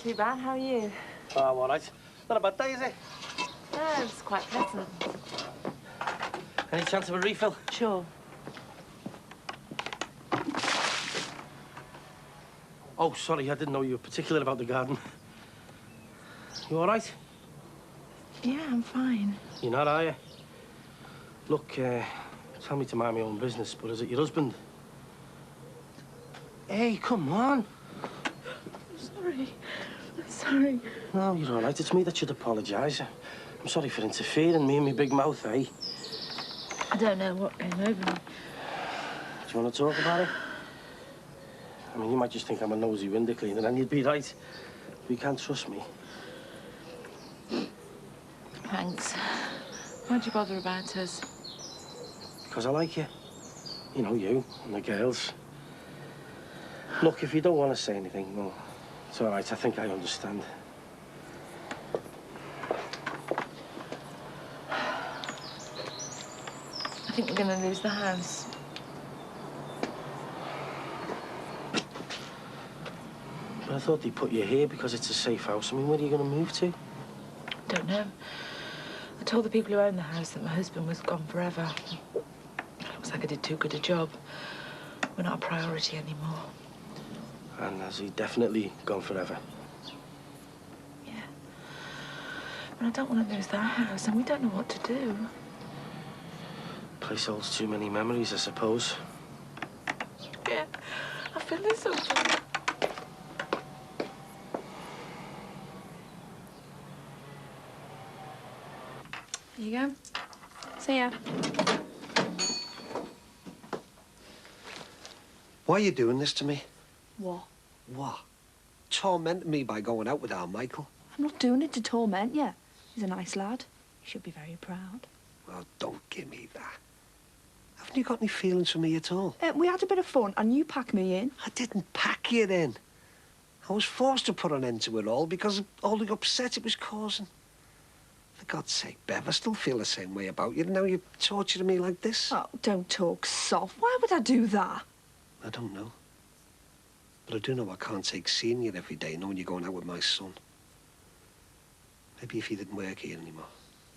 too bad. How are you? Oh, I'm all right. Not a bad day, is it? No, it's quite pleasant. Any chance of a refill? Sure. Oh, sorry, I didn't know you were particular about the garden. You all right? Yeah, I'm fine. You're not, are you? Look, tell me to mind my own business, but is it your husband? Hey, come on. I'm sorry. No, you're all right. It's me that should apologise. I'm sorry for interfering, me and my big mouth, eh? I don't know what came over me. Do you want to talk about it? I mean, you might just think I'm a nosy window cleaner, and you'd be right. But you can't trust me. Thanks. Why'd you bother about us? Because I like you. You know, you and the girls. Look, if you don't want to say anything, well, it's all right. I think I understand. I think we're going to lose the house. But I thought they put you here because it's a safe house. I mean, where are you going to move to? Don't know. I told the people who own the house that my husband was gone forever. Looks like I did too good a job. We're not a priority anymore. And has he definitely gone forever? Yeah. But I don't want to lose that house, and we don't know what to do. Place holds too many memories, I suppose. Yeah. I feel this something. Here you go. See ya. Why are you doing this to me? What? What? Tormenting me by going out with our Michael? I'm not doing it to torment you. He's a nice lad. You should be very proud. Well, don't give me that. Haven't you got any feelings for me at all? We had a bit of fun and you packed me in. I didn't pack you in. I was forced to put an end to it all because of all the upset it was causing. For God's sake, Bev, I still feel the same way about you. Now you're torturing me like this. Oh, don't talk soft. Why would I do that? I don't know. But I do know I can't take seeing you every day knowing you're going out with my son. Maybe if you didn't work here anymore.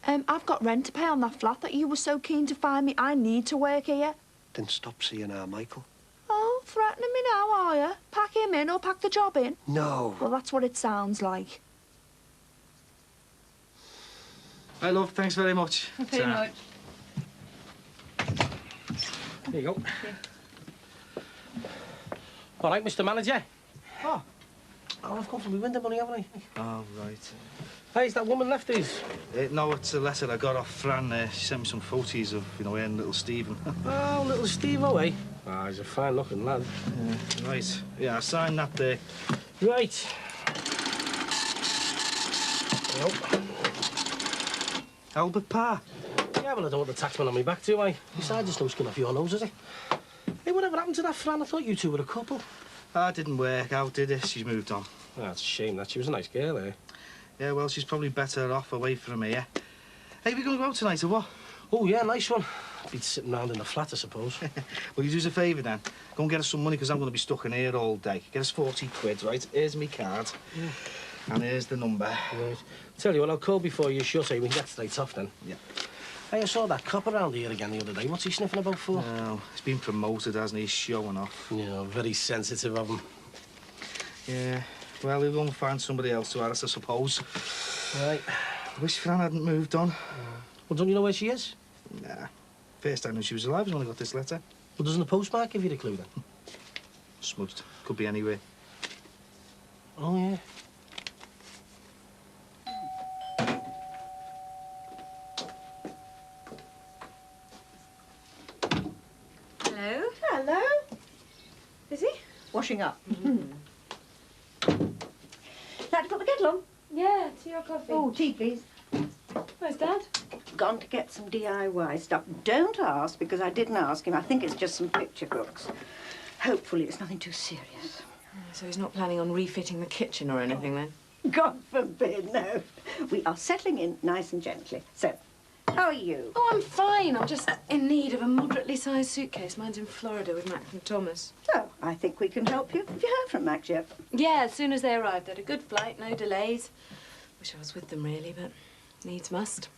I've got rent to pay on that flat that you were so keen to find me. I need to work here. Then stop seeing our Michael. Oh, threatening me now, are you? Pack him in or pack the job in? No. Well, that's what it sounds like. Hi, love. Thanks very much. Very much. There you go. All right, Mr. Manager. Oh, I've come from my window money, haven't I? Oh, right. Hey, is that woman left these? No, it's a letter I got off Fran. She sent me some photos of, you know, her and little Stephen. Oh, little Steve-o, eh? Ah, he's a fine-looking lad. Yeah, right. Yeah, I signed that there. Right. Nope. Albert Parr. Yeah, well, I don't want the taxman on me back, do I? Besides, it's no skin off your nose, is it? Hey, whatever happened to that Fran? I thought you two were a couple. That didn't work out, did it? She's moved on. Oh, that's a shame, that. She was a nice girl, eh? Yeah, well, she's probably better off away from here. Hey, we going to go out tonight, or what? Oh, yeah, nice one. Be sitting round in the flat, I suppose. Well, you do us a favour, then. Go and get us some money, because I'm going to be stuck in here all day. Get us 40 quid, right? Here's me card. Yeah. And here's the number. Right. Tell you what, I'll call before you shut, so we can get straight off, then. Yeah. Hey, I saw that cop around here again the other day. What's he sniffing about for? Well, he's been promoted, hasn't he? He's showing off. Yeah, very sensitive of him. Yeah. Well, he'll go and find somebody else to harass, I suppose. Right. I wish Fran hadn't moved on. Well, don't you know where she is? Nah. First I knew she was alive was when I got this letter. Well, doesn't the postmark give you the clue, then? Smudged. Could be anywhere. Oh, yeah. Hello? Hello. Is he? Washing up. Like to put the kettle on? Yeah, tea or coffee? Oh, tea, please. Where's Dad? Gone to get some DIY stuff. Don't ask, because I didn't ask him. I think it's just some picture books. Hopefully it's nothing too serious. So he's not planning on refitting the kitchen or anything, then? God forbid, no. We are settling in nice and gently. So, how are you? Oh, I'm fine. I'm just in need of a moderately sized suitcase. Mine's in Florida with Max and Thomas. Oh, I think we can help you. Have you heard from Max yet? Yeah, as soon as they arrived. They had a good flight, no delays. Wish I was with them, really, but needs must.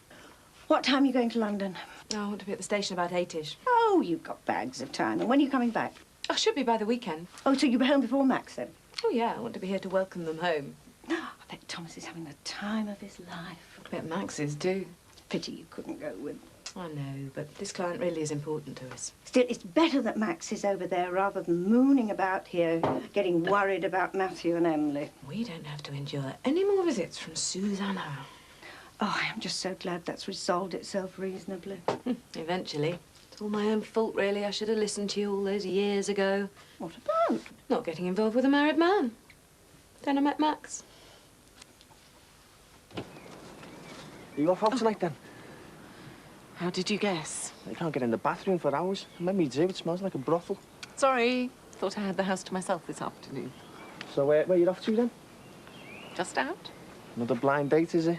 What time are you going to London? Oh, I want to be at the station about 8-ish. Oh, you've got bags of time. And when are you coming back? I should be by the weekend. Oh, so you'll be home before Max, then? Oh, yeah, I want to be here to welcome them home. I bet Thomas is having the time of his life. I bet Max is, too. Pity you couldn't go with. I know, but this client really is important to us. Still, it's better that Max is over there rather than mooning about here, getting worried about Matthew and Emily. We don't have to endure any more visits from Susanna. Oh, I am just so glad that's resolved itself reasonably. Eventually. It's all my own fault, really. I should have listened to you all those years ago. What about? Not getting involved with a married man. Then I met Max. Are you off out tonight, then? How did you guess? I can't get in the bathroom for hours. Let me do. It smells like a brothel. Sorry. Thought I had the house to myself this afternoon. So where you off to, then? Just out? Another blind date, is it?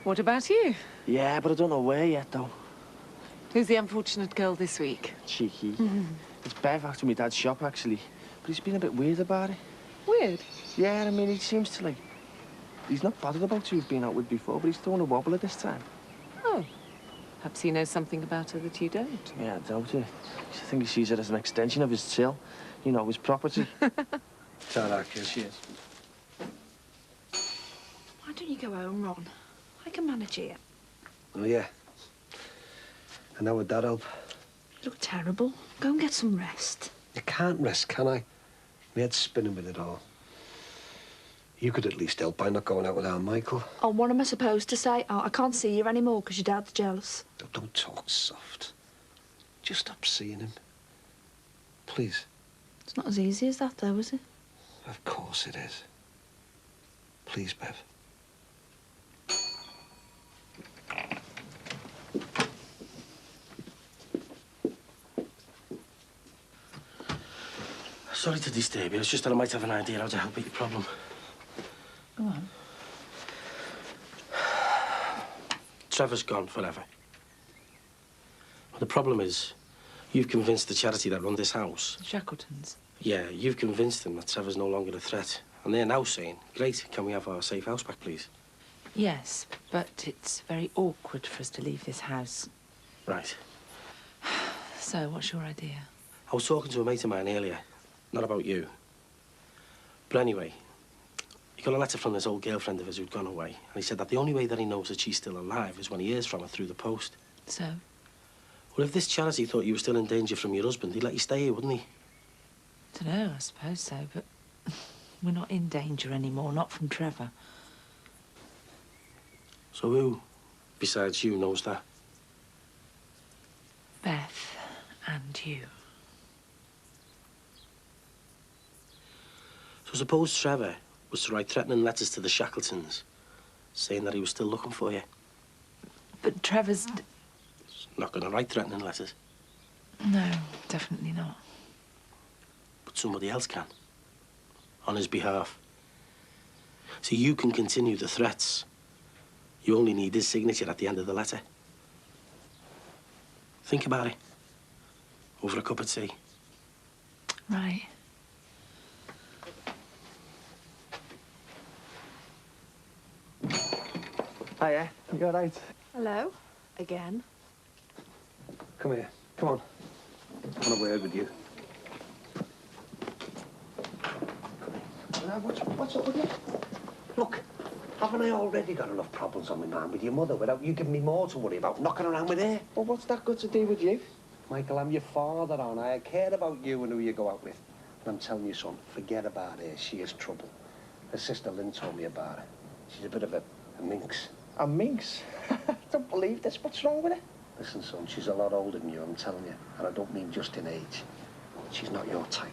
What about you? Yeah, but I don't know where yet, though. Who's the unfortunate girl this week? Cheeky. It's Bev out to my dad's shop, actually. But he's been a bit weird about it. Weird. Yeah, I mean, he seems to, like... He's not bothered about who he's been out with before, but he's throwing a wobbler this time. Oh. Perhaps he knows something about her that you don't. Yeah, I doubt it. I think he sees it as an extension of his till. You know, his property. Ta-ra, kid. Cheers. Why don't you go home, Ron? I can manage it. Oh, yeah. And how would that help? You look terrible. Go and get some rest. You can't rest, can I? My head's spinning with it all. You could at least help by not going out without Michael. Oh, what am I supposed to say? Oh, I can't see you anymore because your dad's jealous. Oh, don't talk soft. Just stop seeing him. Please. It's not as easy as that, though, is it? Of course it is. Please, Bev. Sorry to disturb you. It's just that I might have an idea how to help with your problem. Go on. Trevor's gone forever. Well, the problem is, you've convinced the charity that run this house. Shackletons. Yeah, you've convinced them that Trevor's no longer a threat. And they're now saying, great, can we have our safe house back, please? Yes, but it's very awkward for us to leave this house. Right. So, what's your idea? I was talking to a mate of mine earlier. Not about you. But anyway, he got a letter from this old girlfriend of his who'd gone away. And he said that the only way that he knows that she's still alive is when he hears from her through the post. So? Well, if this charity thought you were still in danger from your husband, he'd let you stay here, wouldn't he? I don't know, I suppose so, but we're not in danger anymore, not from Trevor. So who, besides you, knows that? Beth and you. So suppose Trevor was to write threatening letters to the Shackletons, saying that he was still looking for you. But Trevor's... He's not going to write threatening letters. No, definitely not. But somebody else can. On his behalf. So you can continue the threats. You only need his signature at the end of the letter. Think about it. Over a cup of tea. Right. Hiya, you all right? Hello? Again? Come here. Come on. I want a word with you. What's up with you? Look, haven't I already got enough problems on my mind with your mother without you giving me more to worry about knocking around with her? Well, what's that got to do with you? Michael, I'm your father, and I care about you and who you go out with. And I'm telling you, son, forget about her. She is trouble. Her sister Lynn told me about her. She's a bit of a minx. A minx? I don't believe this. What's wrong with her? Listen, son, she's a lot older than you, I'm telling you. And I don't mean just in age. She's not your type.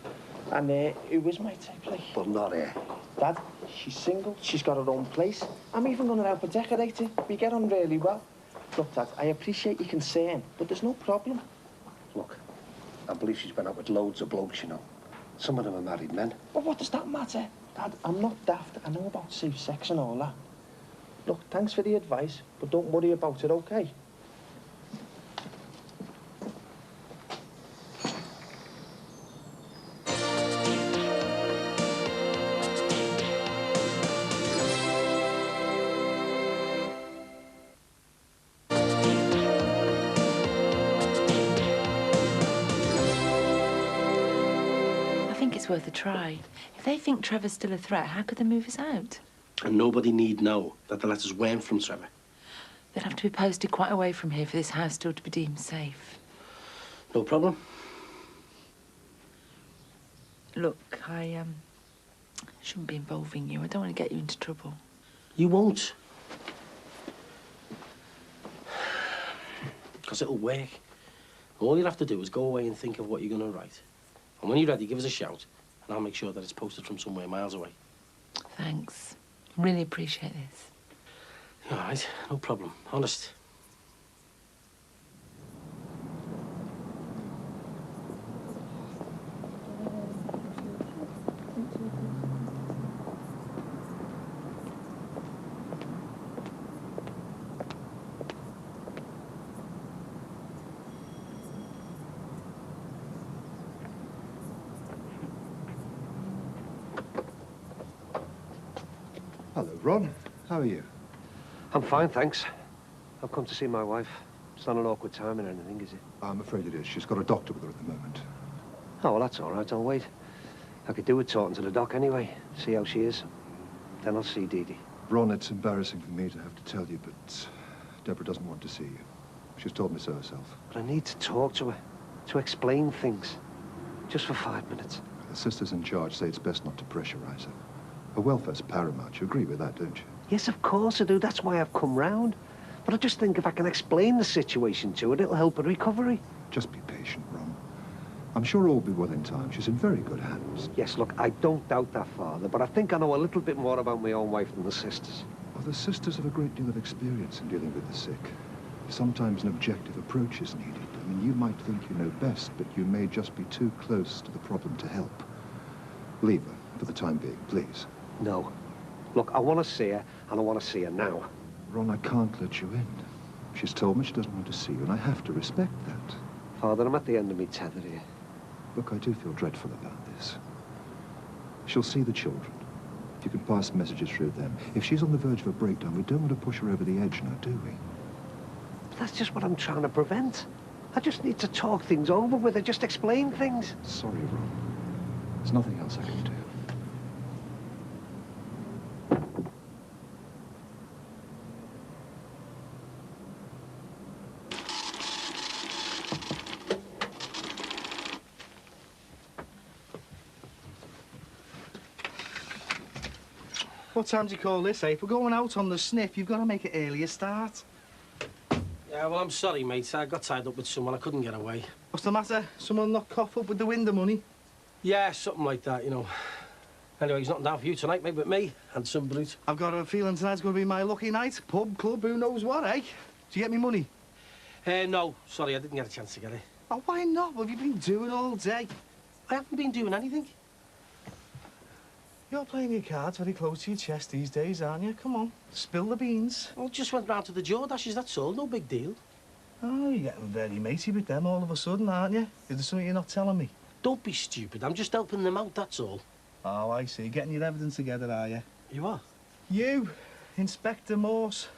And who was my type, like? But not her. Dad, she's single. She's got her own place. I'm even going to help her decorate it. We get on really well. Look, Dad, I appreciate your concern, but there's no problem. Look, I believe she's been out with loads of blokes, you know. Some of them are married men. But what does that matter? Dad, I'm not daft. I know about safe sex and all that. Look, thanks for the advice, but don't worry about it, okay? think it's worth a try. If they think Trevor's still a threat, how could they move us out? And nobody need know that the letters weren't from Trevor. They'd have to be posted quite away from here for this house still to be deemed safe. No problem. Look, I shouldn't be involving you. I don't want to get you into trouble. You won't. Because it'll work. All you'll have to do is go away and think of what you're going to write. And when you're ready, give us a shout, and I'll make sure that it's posted from somewhere miles away. Thanks. Really appreciate this. All right, no problem. Honest. Hello, Ron. How are you? I'm fine, thanks. I've come to see my wife. It's not an awkward time or anything, is it? I'm afraid it is. She's got a doctor with her at the moment. Oh, well, that's all right. I'll wait. I could do with talking to the doc anyway. See how she is. Then I'll see Dee Dee. Ron, it's embarrassing for me to have to tell you, but Deborah doesn't want to see you. She's told me so herself. But I need to talk to her, to explain things. Just for 5 minutes. The sisters in charge say it's best not to pressurize her. Her welfare's paramount. You agree with that, don't you? Yes, of course I do. That's why I've come round. But I just think if I can explain the situation to her, it'll help her recovery. Just be patient, Ron. I'm sure all will be well in time. She's in very good hands. Yes, look, I don't doubt that, Father, but I think I know a little bit more about my own wife than the sisters. Well, the sisters have a great deal of experience in dealing with the sick. Sometimes an objective approach is needed. I mean, you might think you know best, but you may just be too close to the problem to help. Leave her for the time being, please. No. Look, I want to see her, and I want to see her now. Ron, I can't let you in. She's told me she doesn't want to see you, and I have to respect that. Father, I'm at the end of my tether here. Look, I do feel dreadful about this. She'll see the children. You can pass messages through them. If she's on the verge of a breakdown, we don't want to push her over the edge now, do we? But that's just what I'm trying to prevent. I just need to talk things over with her, just explain things. Sorry, Ron. There's nothing else I can do. What time do you call this, eh? If we're going out on the sniff, you've got to make it earlier start. Yeah, well, I'm sorry, mate. I got tied up with someone. I couldn't get away. What's the matter? Someone knocked cough up with the window money? Yeah, something like that, you know. Anyway, he's not down for you tonight, maybe with me and some brute. I've got a feeling tonight's going to be my lucky night. Pub, club, who knows what, eh? Do you get me money? No, sorry, I didn't get a chance to get it. Oh, why not? What have you been doing all day? I haven't been doing anything. You're playing your cards very close to your chest these days, aren't you? Come on, spill the beans. Well, just went round to the Jordashes, that's all. No big deal. Oh, you're getting very matey with them all of a sudden, aren't you? Is there something you're not telling me? Don't be stupid. I'm just helping them out, that's all. Oh, I see. Getting your evidence together, are you? You are? You, Inspector Morse.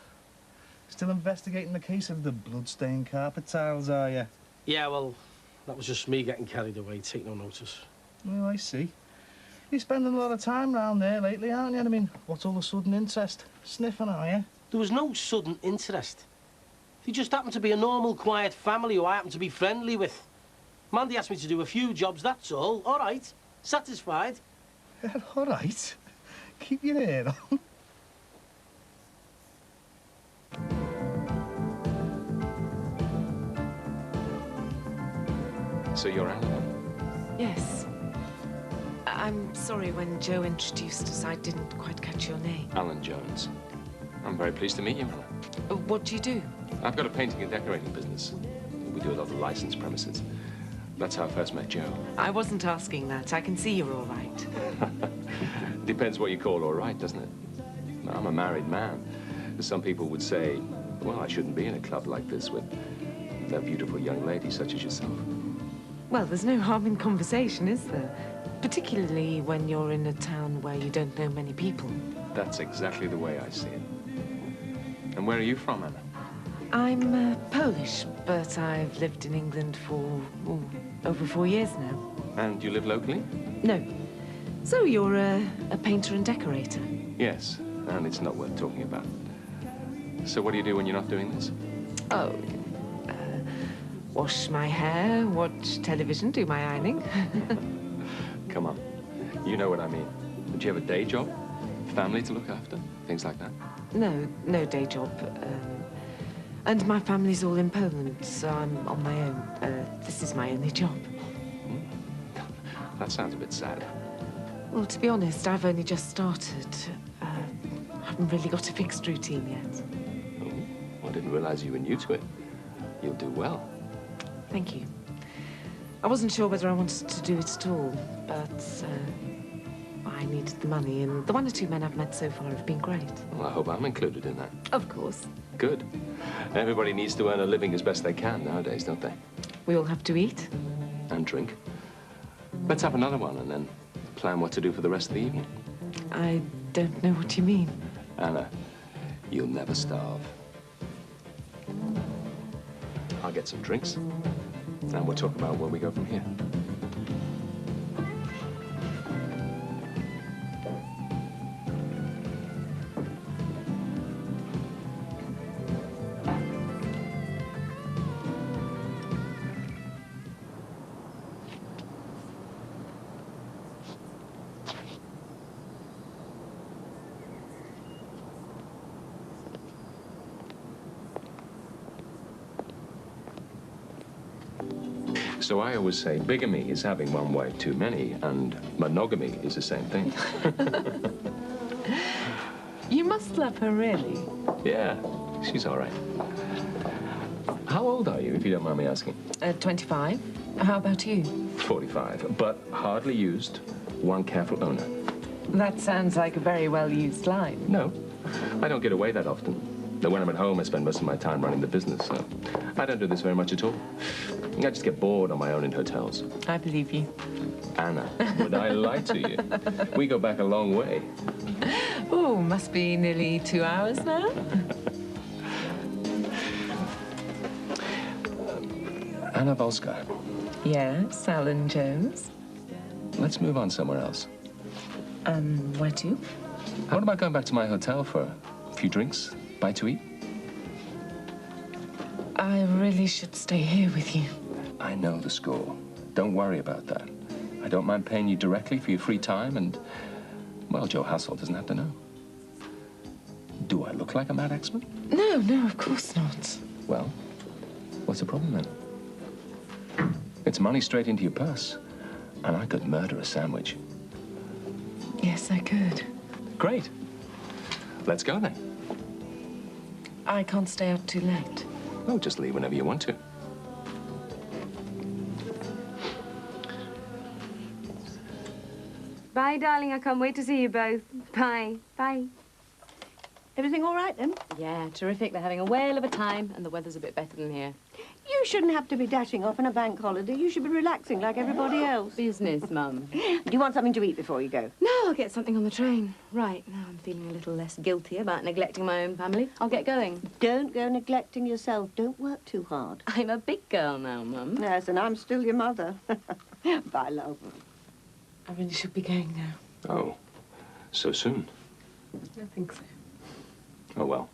Still investigating the case of the blood-stained carpet tiles, are you? Yeah, well, that was just me getting carried away. Take no notice. Oh, I see. You're spending a lot of time round there lately, aren't you? I mean, what's all the sudden interest? Sniffing, are you? There was no sudden interest. They just happened to be a normal, quiet family who I happened to be friendly with. Mandy asked me to do a few jobs, that's all. All right. Satisfied. Yeah, all right. Keep your hair on. So you're Alan? Yes. I'm sorry, when Joe introduced us, I didn't quite catch your name. Alan Jones. I'm very pleased to meet you, Alan. What do you do? I've got a painting and decorating business. We do a lot of licensed premises. That's how I first met Joe. I wasn't asking that. I can see you're all right. Depends what you call all right, doesn't it? I'm a married man. Some people would say, well, I shouldn't be in a club like this with a beautiful young lady such as yourself. Well, there's no harm in conversation, is there? Particularly when you're in a town where you don't know many people. That's exactly the way I see it. And where are you from, Anna? I'm Polish, but I've lived in England for over 4 years now. And you live locally? No. So you're a painter and decorator? Yes, and it's not worth talking about. So what do you do when you're not doing this? Oh, wash my hair, watch television, do my ironing. Come on. You know what I mean. Do you have a day job? Family to look after? Things like that? No, no day job. And my family's all in Poland, so I'm on my own. This is my only job. That sounds a bit sad. Well, to be honest, I've only just started. I haven't really got a fixed routine yet. Oh, I didn't realize you were new to it. You'll do well. Thank you. I wasn't sure whether I wanted to do it at all, but I needed the money, and the one or two men I've met so far have been great. Well, I hope I'm included in that. Of course. Good. Everybody needs to earn a living as best they can nowadays, don't they? We all have to eat. And drink. Let's have another one and then plan what to do for the rest of the evening. I don't know what you mean. Anna, you'll never starve. I'll get some drinks, and we'll talk about where we go from here. So I always say bigamy is having one wife too many, and monogamy is the same thing. You must love her, really. Yeah, she's all right. How old are you, if you don't mind me asking? 25. How about you? 45, but hardly used, one careful owner. That sounds like a very well-used line. No, I don't get away that often. Though when I'm at home, I spend most of my time running the business, so I don't do this very much at all. I just get bored on my own in hotels. I believe you. Anna, would I lie to you? We go back a long way. Oh, must be nearly 2 hours now. Anna Volska. Yes, Alan Jones. Let's move on somewhere else. Where to? What about going back to my hotel for a few drinks, bite to eat? I really should stay here with you. I know the score. Don't worry about that. I don't mind paying you directly for your free time, and, well, Joe Hassel doesn't have to know. Do I look like a mad axeman? No, no, of course not. Well, what's the problem then? It's money straight into your purse, and I could murder a sandwich. Yes, I could. Great. Let's go then. I can't stay out too late. Oh, just leave whenever you want to. Bye, darling. I can't wait to see you both. Bye. Bye. Everything all right, then? Yeah, terrific. They're having a whale of a time, and the weather's a bit better than here. You shouldn't have to be dashing off on a bank holiday. You should be relaxing like everybody else. Business, Mum. Do you want something to eat before you go? No, I'll get something on the train. Right, now I'm feeling a little less guilty about neglecting my own family. I'll get going. Don't go neglecting yourself. Don't work too hard. I'm a big girl now, Mum. Yes, and I'm still your mother. Bye, love. I really should be going now. Oh, so soon? I think so. Oh, well,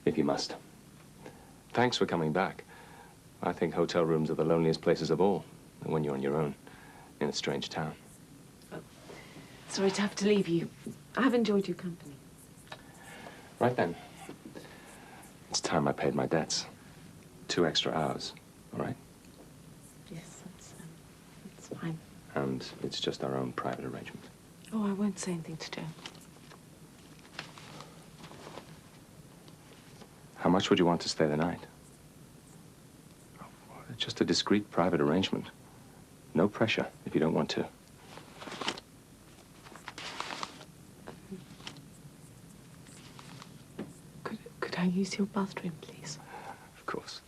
if you must. Thanks for coming back. I think hotel rooms are the loneliest places of all, when you're on your own, in a strange town. Sorry to have to leave you. I've enjoyed your company. Right then. It's time I paid my debts. 2 extra hours, all right? Yes, that's fine. And it's just our own private arrangement. Oh, I won't say anything to Joe. How much would you want to stay the night? Just a discreet private arrangement. No pressure if you don't want to. Could I use your bathroom, please? Of course.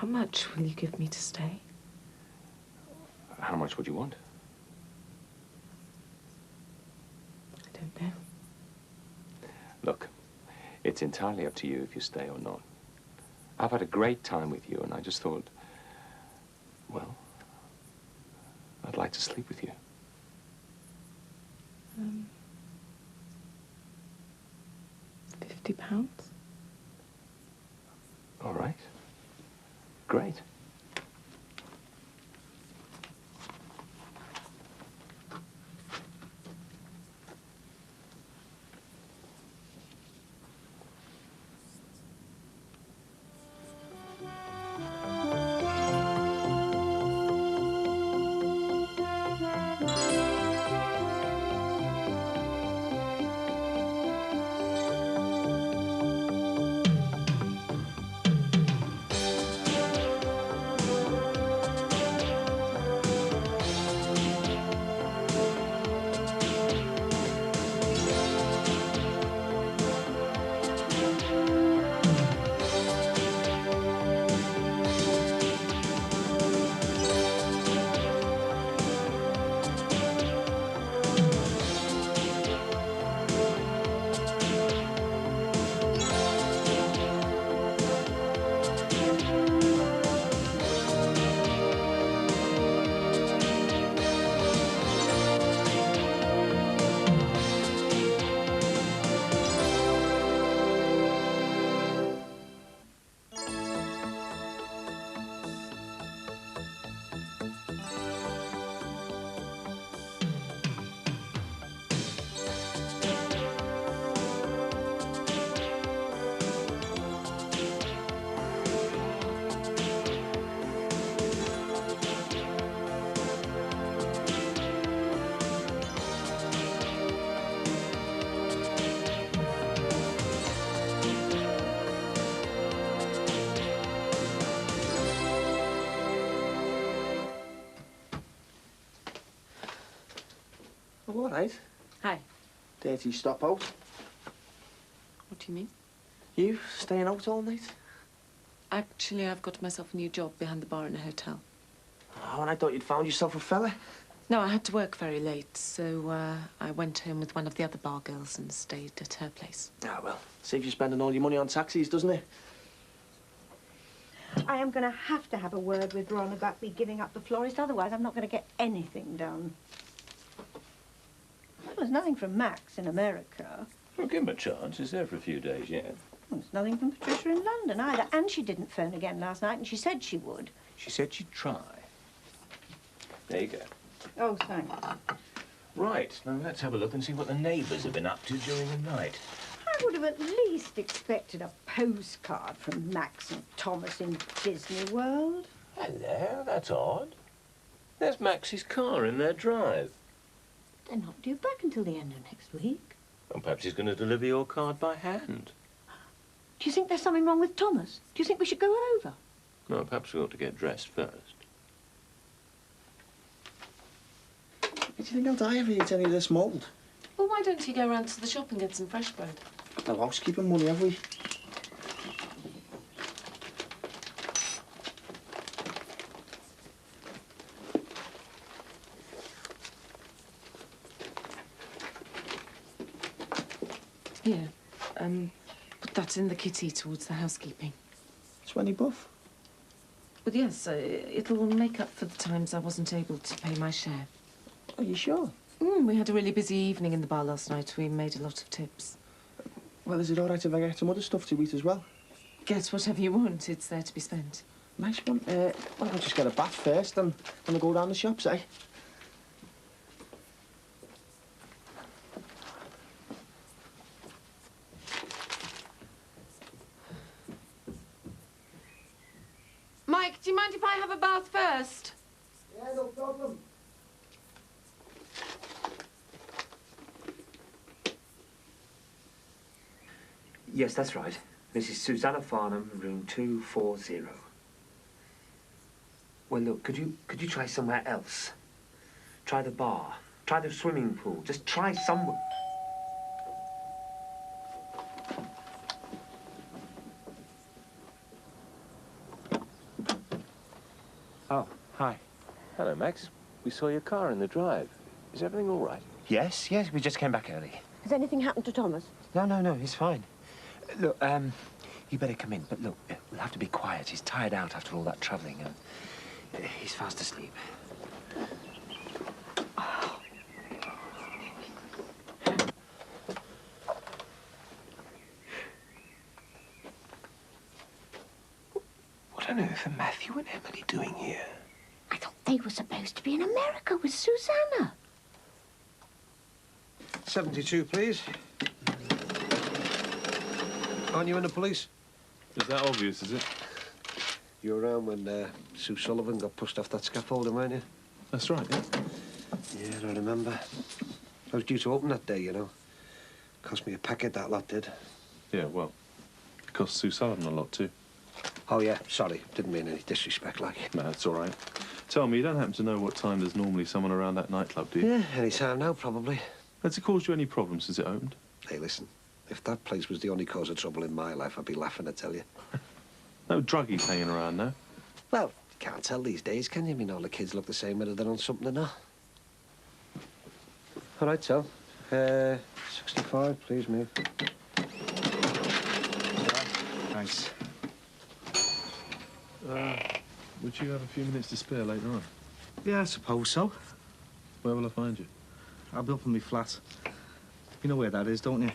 How much will you give me to stay? How much would you want? I don't know. Look, it's entirely up to you if you stay or not. I've had a great time with you, and I just thought, well, I'd like to sleep with you. £50? All right. Great. All right. Hi. Dirty stop out. What do you mean? You staying out all night? Actually, I've got myself a new job behind the bar in a hotel. Oh, and I thought you'd found yourself a fella. No, I had to work very late, so I went home with one of the other bar girls and stayed at her place. Ah, well, saves you spending all your money on taxis, doesn't it? I am going to have a word with Ron about me giving up the florist, otherwise I'm not going to get anything done. Well, there's nothing from Max in America. Well, give him a chance. He's there for a few days yet. Well, there's nothing from Patricia in London either. And she didn't phone again last night, and she said she would. She said she'd try. There you go. Oh, thanks. Right, now let's have a look and see what the neighbours have been up to during the night. I would have at least expected a postcard from Max and Thomas in Disney World. Hello, that's odd. There's Max's car in their drive. They're not due back until the end of next week. And perhaps he's going to deliver your card by hand. Do you think there's something wrong with Thomas? Do you think we should go over? No, perhaps we ought to get dressed first. Do you think I'll die if he eats any of this mould? Well, why don't you go round to the shop and get some fresh bread? No housekeeping money, have we? Here, put that in the kitty towards the housekeeping. 20 buff? But yes, it'll make up for the times I wasn't able to pay my share. Are you sure? We had a really busy evening in the bar last night. We made a lot of tips. Well, is it all right if I get some other stuff to eat as well? Get whatever you want. It's there to be spent. Nice one. Why don't I just get a bath first and then I'll go down the shops, eh? Mike, do you mind if I have a bath first? Yeah, no problem. Yes, that's right. Mrs. Susanna Farnham, room 240. Well, look, could you try somewhere else? Try the bar. Try the swimming pool. Just try somewhere. Hi. Hello, Max. We saw your car in the drive. Is everything all right? Yes, we just came back early. Has anything happened to Thomas? No, he's fine. Look, you better come in, but look, we'll have to be quiet. He's tired out after all that travelling, and he's fast asleep. What on earth are Matthew and Emily doing here? I thought they were supposed to be in America with Susanna. 72, please. Aren't you in the police? Is that obvious, is it? You were around when Sue Sullivan got pushed off that scaffolding, weren't you? That's right, yeah. Yeah, I remember. I was due to open that day, you know. Cost me a packet, that lot did. Yeah, well, it cost Sue Sullivan a lot, too. Oh, yeah, sorry. Didn't mean any disrespect, like. No, it's all right. Tell me, you don't happen to know what time there's normally someone around that nightclub, do you? Yeah, any time now, probably. Has it caused you any problems since it opened? Hey, listen. If that place was the only cause of trouble in my life, I'd be laughing, I tell you. No druggies hanging around, no? Well, you can't tell these days, can you? I mean, all the kids look the same whether they're on something or not. All right, so, 65, please, mate. Thanks. Would you have a few minutes to spare later on? Yeah, I suppose so. Where will I find you? I'll be up in my flat. You know where that is, don't you?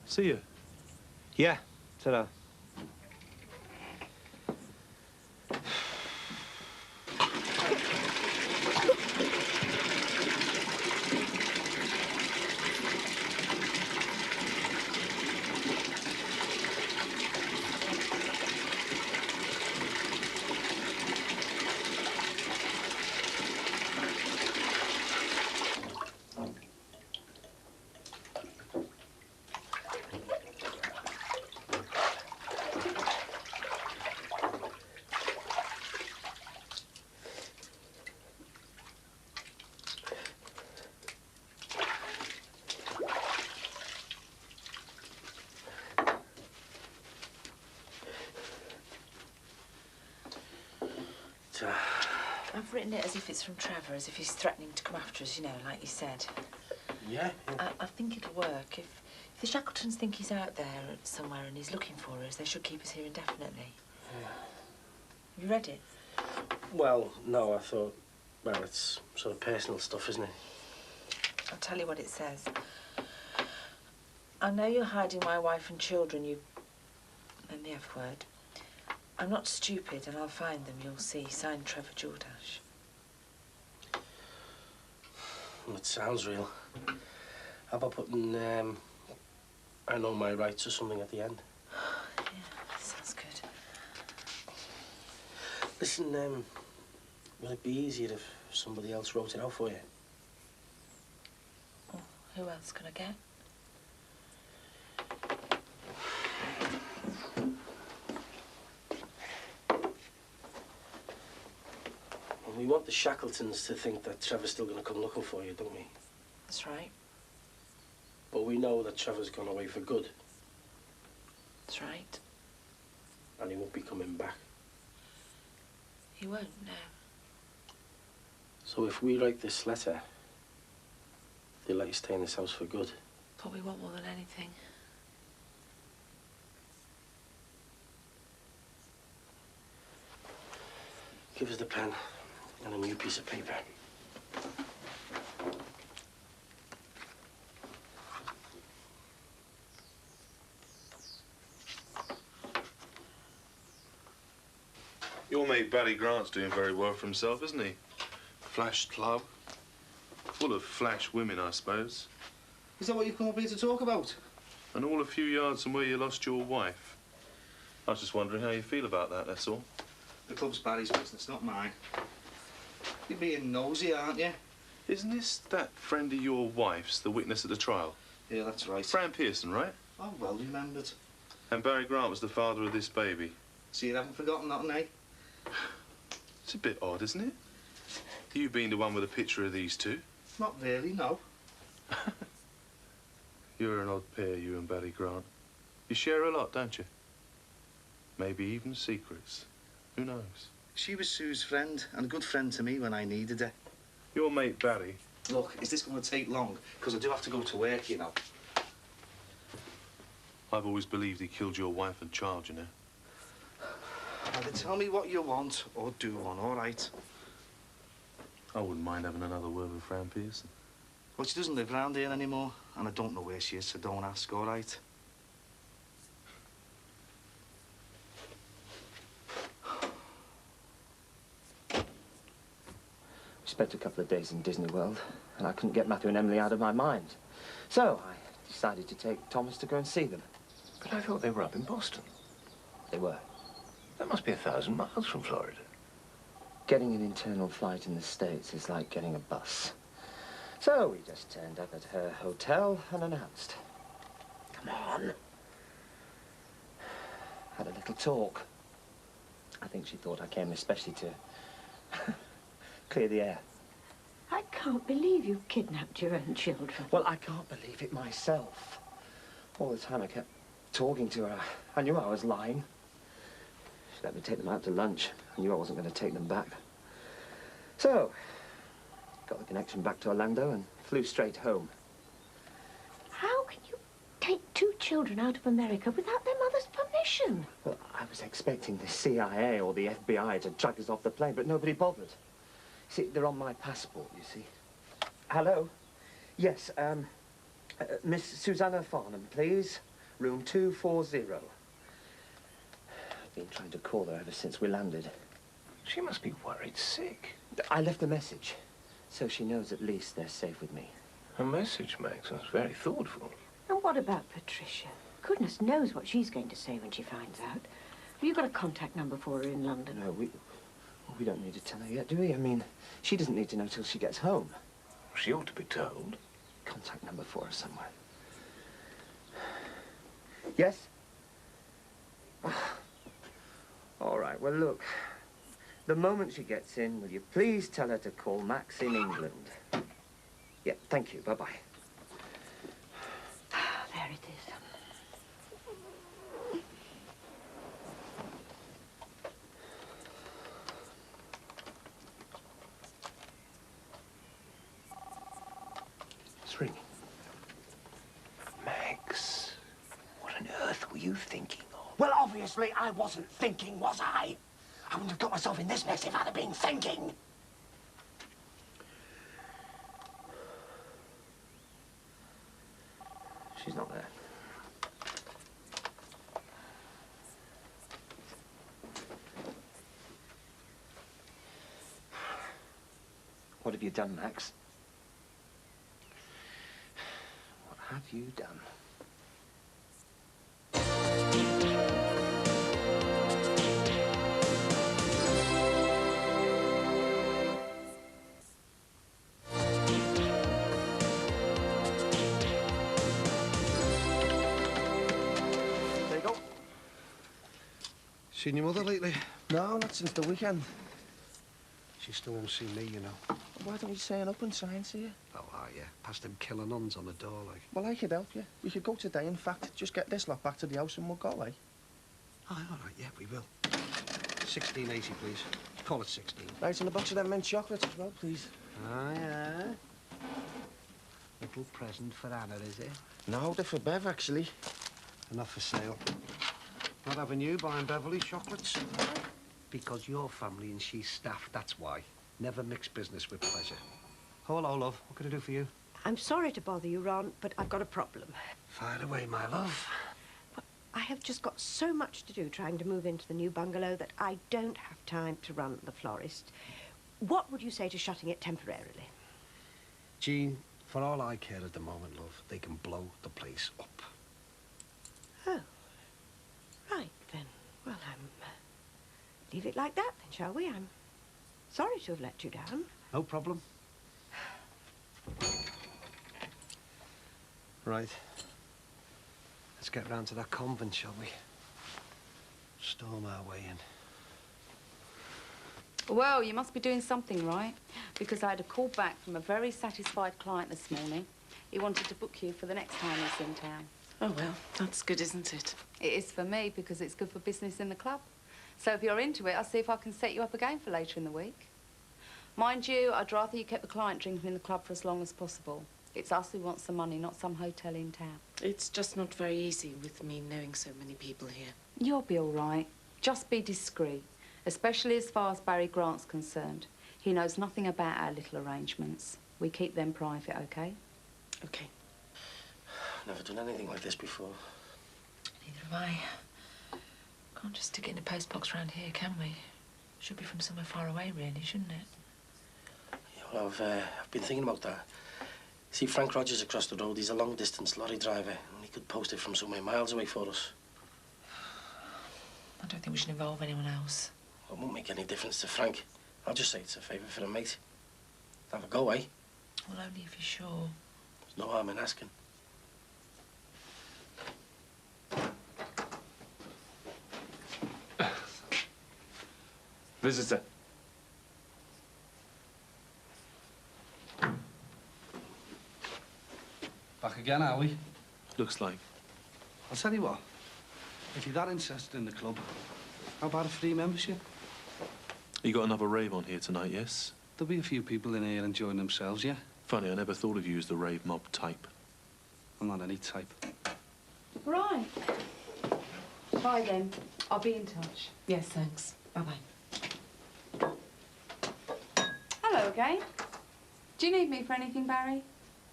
See you. Yeah, ta-da. I've written it as if it's from Trevor, as if he's threatening to come after us, you know, like you said. Yeah? I think it'll work. If the Shackletons think he's out there somewhere and he's looking for us, they should keep us here indefinitely. Yeah. You read it? Well, no, I thought, well, it's sort of personal stuff, isn't it? I'll tell you what it says. I know you're hiding my wife and children, and the F word. I'm not stupid, and I'll find them, you'll see. Signed, Trevor Jordache. Well, it sounds real. How about putting, I know my rights or something at the end? Yeah, that sounds good. Listen, will it be easier if somebody else wrote it out for you? Oh, who else can I get? We want the Shackletons to think that Trevor's still going to come looking for you, don't we? That's right. But we know that Trevor's gone away for good. That's right. And he won't be coming back. He won't, no. So if we write this letter, they'll let you stay in this house for good. What we want more than anything. Give us the pen and a new piece of paper. Your mate Barry Grant's doing very well for himself, isn't he? Flash club. Full of flash women, I suppose. Is that what you've come up here to talk about? And all a few yards from where you lost your wife. I was just wondering how you feel about that, that's all. The club's Barry's business, not mine. You're being nosy, aren't you? Isn't this that friend of your wife's, the witness at the trial? Yeah, that's right. Fran Pearson, right? Oh, well remembered. And Barry Grant was the father of this baby. So you haven't forgotten that, eh? It's a bit odd, isn't it? You being the one with a picture of these two. Not really, no. You're an odd pair, you and Barry Grant. You share a lot, don't you? Maybe even secrets. Who knows? She was Sue's friend, and a good friend to me when I needed her. Your mate Barry. Look, is this going to take long? Because I do have to go to work, you know. I've always believed he killed your wife and child, you know. Either tell me what you want or do one, all right? I wouldn't mind having another word with Fran Pearson. Well, she doesn't live round here anymore, and I don't know where she is, so don't ask, all right? We spent a couple of days in Disney World, and I couldn't get Matthew and Emily out of my mind. So I decided to take Thomas to go and see them. But I thought they were up in Boston. They were. That must be 1,000 miles from Florida. Getting an internal flight in the States is like getting a bus. So we just turned up at her hotel and announced. Come on. Had a little talk. I think she thought I came especially to clear the air. I can't believe you kidnapped your own children. Well, I can't believe it myself. All the time I kept talking to her. I knew I was lying. She let me take them out to lunch. I knew I wasn't going to take them back. So, got the connection back to Orlando and flew straight home. How can you take two children out of America without their mother's permission? Well, I was expecting the CIA or the FBI to drag us off the plane, but nobody bothered. See, they're on my passport, you see. Hello? Yes, Miss Susanna Farnham, please. Room 240. I've been trying to call her ever since we landed. She must be worried sick. I left a message, so she knows at least they're safe with me. A message, Max. That's very thoughtful. And what about Patricia? Goodness knows what she's going to say when she finds out. Have you got a contact number for her in London? No, we don't need to tell her yet, do we? I mean, she doesn't need to know till she gets home. She ought to be told. Contact number for her somewhere. Yes? All right, well, look. The moment she gets in, will you please tell her to call Max in England? Yeah, thank you. Bye-bye. There it is. It's ringing. Max, what on earth were you thinking of? Well, obviously I wasn't thinking, was I? I wouldn't have got myself in this mess if I'd have been thinking. She's not there. What have you done, Max? What have you done? There you go. Seen your mother lately? No, not since the weekend. She still won't see me, you know. Why don't you sign up and sign here? Oh, are you? Past them killer nuns on the door, like. Well, I could help you. We could go today, in fact. Just get this lot back to the house and we'll go, eh? Oh, all right, yeah, we will. 16.80, please. Call it 16. Right, and a box of them mint chocolates as well, please. Oh, yeah? Little present for Anna, is it? No, they're for Bev, actually. Enough for sale. Not having you buying Beverly chocolates. Because you're family and she's staff, that's why. Never mix business with pleasure. Oh, hello, love. What can I do for you? I'm sorry to bother you, Ron, but I've got a problem. Fire away, my love. I have just got so much to do trying to move into the new bungalow that I don't have time to run the florist. What would you say to shutting it temporarily? Jean, for all I care at the moment, love, they can blow the place up. Oh. Right, then. Well, leave it like that, then, shall we? I'm sorry to have let you down. No problem. Right. Let's get round to that convent, shall we? Storm our way in. Well, you must be doing something right, because I had a call back from a very satisfied client this morning. He wanted to book you for the next time he's in town. Oh, well, that's good, isn't it? It is for me because it's good for business in the club. So if you're into it, I'll see if I can set you up again for later in the week. Mind you, I'd rather you kept the client drinking in the club for as long as possible. It's us who wants the money, not some hotel in town. It's just not very easy with me knowing so many people here. You'll be all right. Just be discreet, especially as far as Barry Grant's concerned. He knows nothing about our little arrangements. We keep them private, OK? OK. Never done anything like this before. Neither have I. Can't just stick it in a postbox round here, can we? Should be from somewhere far away, really, shouldn't it? Yeah, well, I've been thinking about that. See, Frank Rogers across the road, he's a long-distance lorry driver, and he could post it from somewhere miles away for us. I don't think we should involve anyone else. Well, it won't make any difference to Frank. I'll just say it's a favour for a mate. Have a go, eh? Well, only if you're sure. There's no harm in asking. Visitor. Back again, are we? Looks like. I'll tell you what. If you're that interested in the club, how about a free membership? You got another rave on here tonight, yes? There'll be a few people in here enjoying themselves, yeah? Funny, I never thought of you as the rave mob type. I'm not any type. Right. Bye, then. I'll be in touch. Yes, thanks. Bye-bye. Hello again. Do you need me for anything, Barry?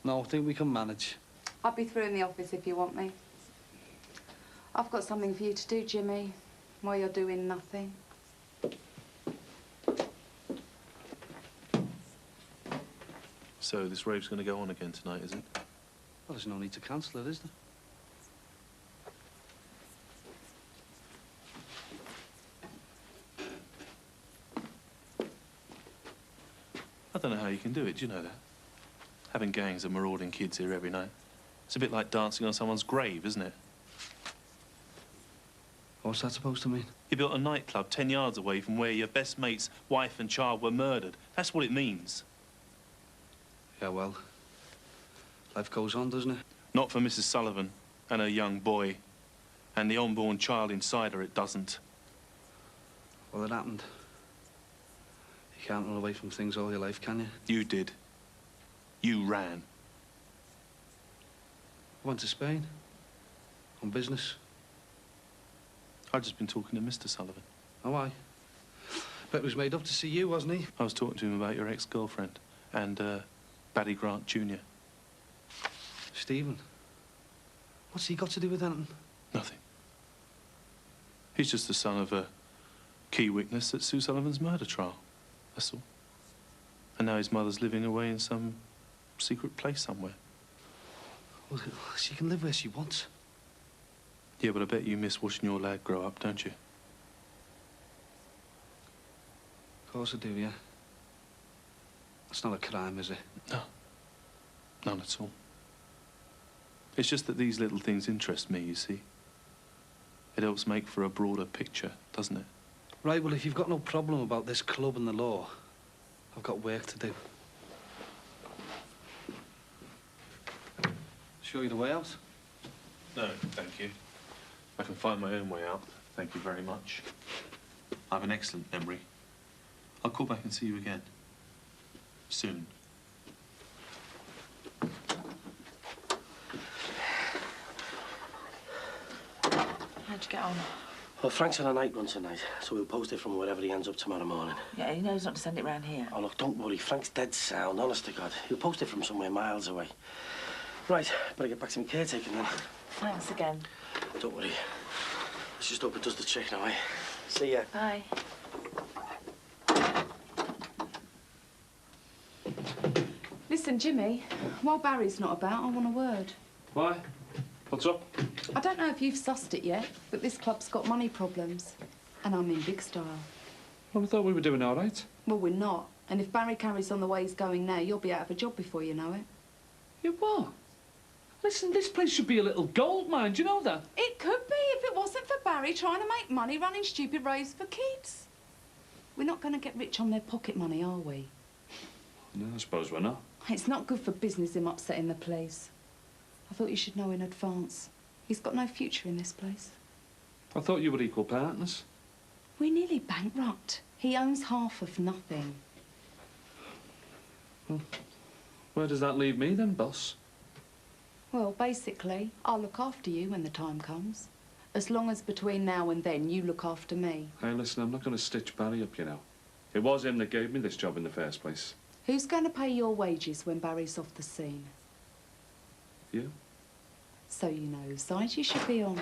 No, I think we can manage. I'll be through in the office if you want me. I've got something for you to do, Jimmy, while you're doing nothing. So this rave's going to go on again tonight, is it? Well, there's no need to cancel it, is there? I don't know how you can do it, do you know that? Having gangs of marauding kids here every night. It's a bit like dancing on someone's grave, isn't it? What's that supposed to mean? You built a nightclub 10 yards away from where your best mate's wife and child were murdered. That's what it means. Yeah, well, life goes on, doesn't it? Not for Mrs. Sullivan and her young boy. And the unborn child inside her, it doesn't. Well, it happened. You can't run away from things all your life, can you? You did. You ran. I went to Spain. On business. I've just been talking to Mr. Sullivan. Oh, I? Bet it was made up to see you, wasn't he? I was talking to him about your ex-girlfriend and, Barry Grant Jr. Stephen? What's he got to do with anything? Nothing. He's just the son of a key witness at Sue Sullivan's murder trial. That's all. And now his mother's living away in some secret place somewhere. Well, she can live where she wants. Yeah, but I bet you miss watching your lad grow up, don't you? Of course I do, yeah. It's not a crime, is it? No. None at all. It's just that these little things interest me, you see. It helps make for a broader picture, doesn't it? Right, well, if you've got no problem about this club and the law, I've got work to do. Show you the way out? No, thank you. I can find my own way out. Thank you very much. I have an excellent memory. I'll call back and see you again. Soon. How'd you get on? Well, Frank's on a night run tonight, so we'll post it from wherever he ends up tomorrow morning. Yeah, he knows not to send it round here. Oh, look, don't worry. Frank's dead sound, honest to God. He'll post it from somewhere miles away. Right, better get back to my caretaking then. Thanks again. Don't worry. Let's just hope it does the trick now, eh? See ya. Bye. Listen, Jimmy, while Barry's not about, I want a word. Why? What's up? I don't know if you've sussed it yet, but this club's got money problems. And I'm in big style. Well, I thought we were doing all right. Well, we're not. And if Barry carries on the way he's going now, you'll be out of a job before you know it. You what? Listen, this place should be a little gold mine, do you know that? It could be if it wasn't for Barry trying to make money running stupid raves for kids. We're not going to get rich on their pocket money, are we? No, I suppose we're not. It's not good for business him upsetting the place. I thought you should know in advance. He's got no future in this place. I thought you were equal partners. We're nearly bankrupt. He owns half of nothing. Well, where does that leave me then, boss? Well, basically, I'll look after you when the time comes. As long as between now and then you look after me. Hey, listen, I'm not going to stitch Barry up, you know. It was him that gave me this job in the first place. Who's going to pay your wages when Barry's off the scene? You? So you know whose side you should be on.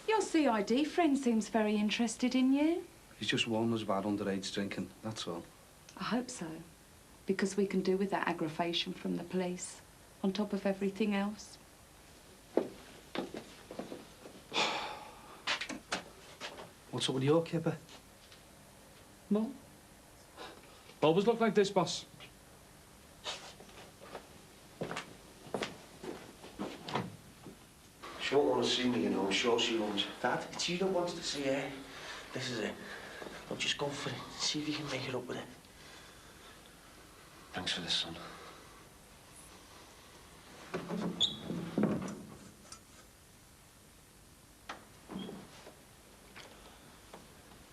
Your CID friend seems very interested in you. He's just warned us about underage drinking, that's all. I hope so. Because we can do with that aggravation from the police, on top of everything else. What's up with your kipper? No. Always look like this, boss. She won't want to see me, you know. I'm sure she won't. Dad, it's you that wants to see her. This is it. Well, just go for it. See if you can make it up with it. Thanks for this, son.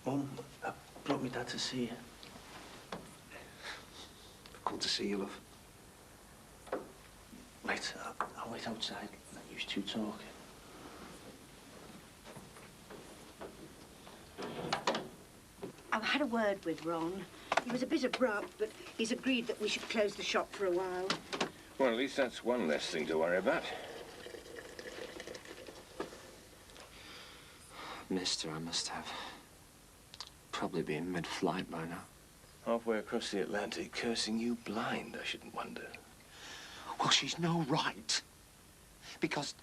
Mum, I brought my dad to see you. I've come to see you, love. Right, I'll wait outside. Let you two talk. I've had a word with Ron. He was a bit abrupt, but he's agreed that we should close the shop for a while. Well, at least that's one less thing to worry about. Mister, I must have. Probably be in mid-flight by now. Halfway across the Atlantic, cursing you blind, I shouldn't wonder. Well, she's no right. Because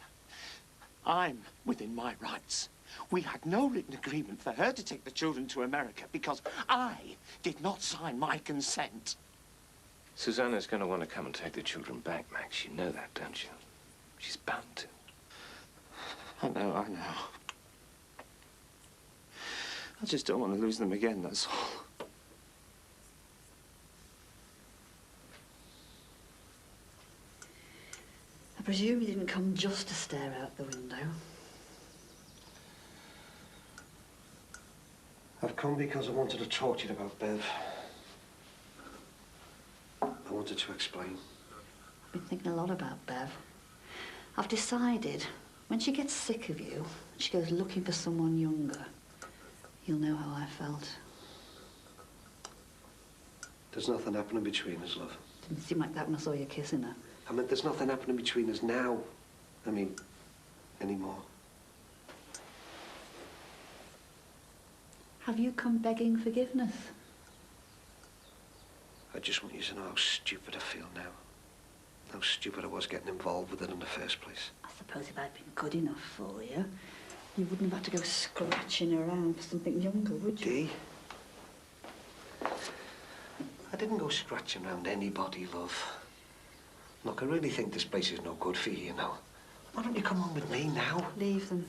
I'm within my rights. We had no written agreement for her to take the children to America because I did not sign my consent. Susanna's going to want to come and take the children back, Max. You know that, don't you? She's bound to. I know. I just don't want to lose them again, that's all. I presume you didn't come just to stare out the window. I've come because I wanted to talk to you about Bev. I wanted to explain. I've been thinking a lot about Bev. I've decided when she gets sick of you, she goes looking for someone younger, you'll know how I felt. There's nothing happening between us, love. Didn't seem like that when I saw you kissing her. I mean, there's nothing happening between us now. I mean, anymore. Have you come begging forgiveness? I just want you to know how stupid I feel now. How stupid I was getting involved with it in the first place. I suppose if I'd been good enough for you, you wouldn't have had to go scratching around for something younger, would you? Dee? I didn't go scratching around anybody, love. Look, I really think this place is no good for you, you know. Why don't you come on with me now? Leave them.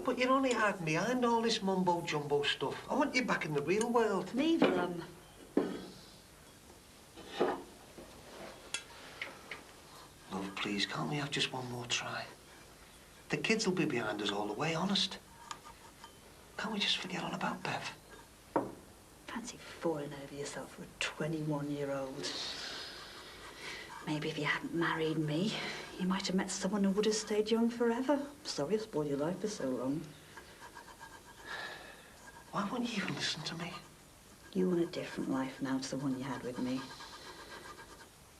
But you're only hiding behind all this mumbo-jumbo stuff. I want you back in the real world. Leave them. Love, please, can't we have just one more try? The kids will be behind us all the way, honest. Can't we just forget all about Bev? Fancy falling over yourself for a 21-year-old. Maybe if you hadn't married me, you might have met someone who would have stayed young forever. Sorry I spoiled your life for so long. Why won't you even listen to me? You want a different life now to the one you had with me.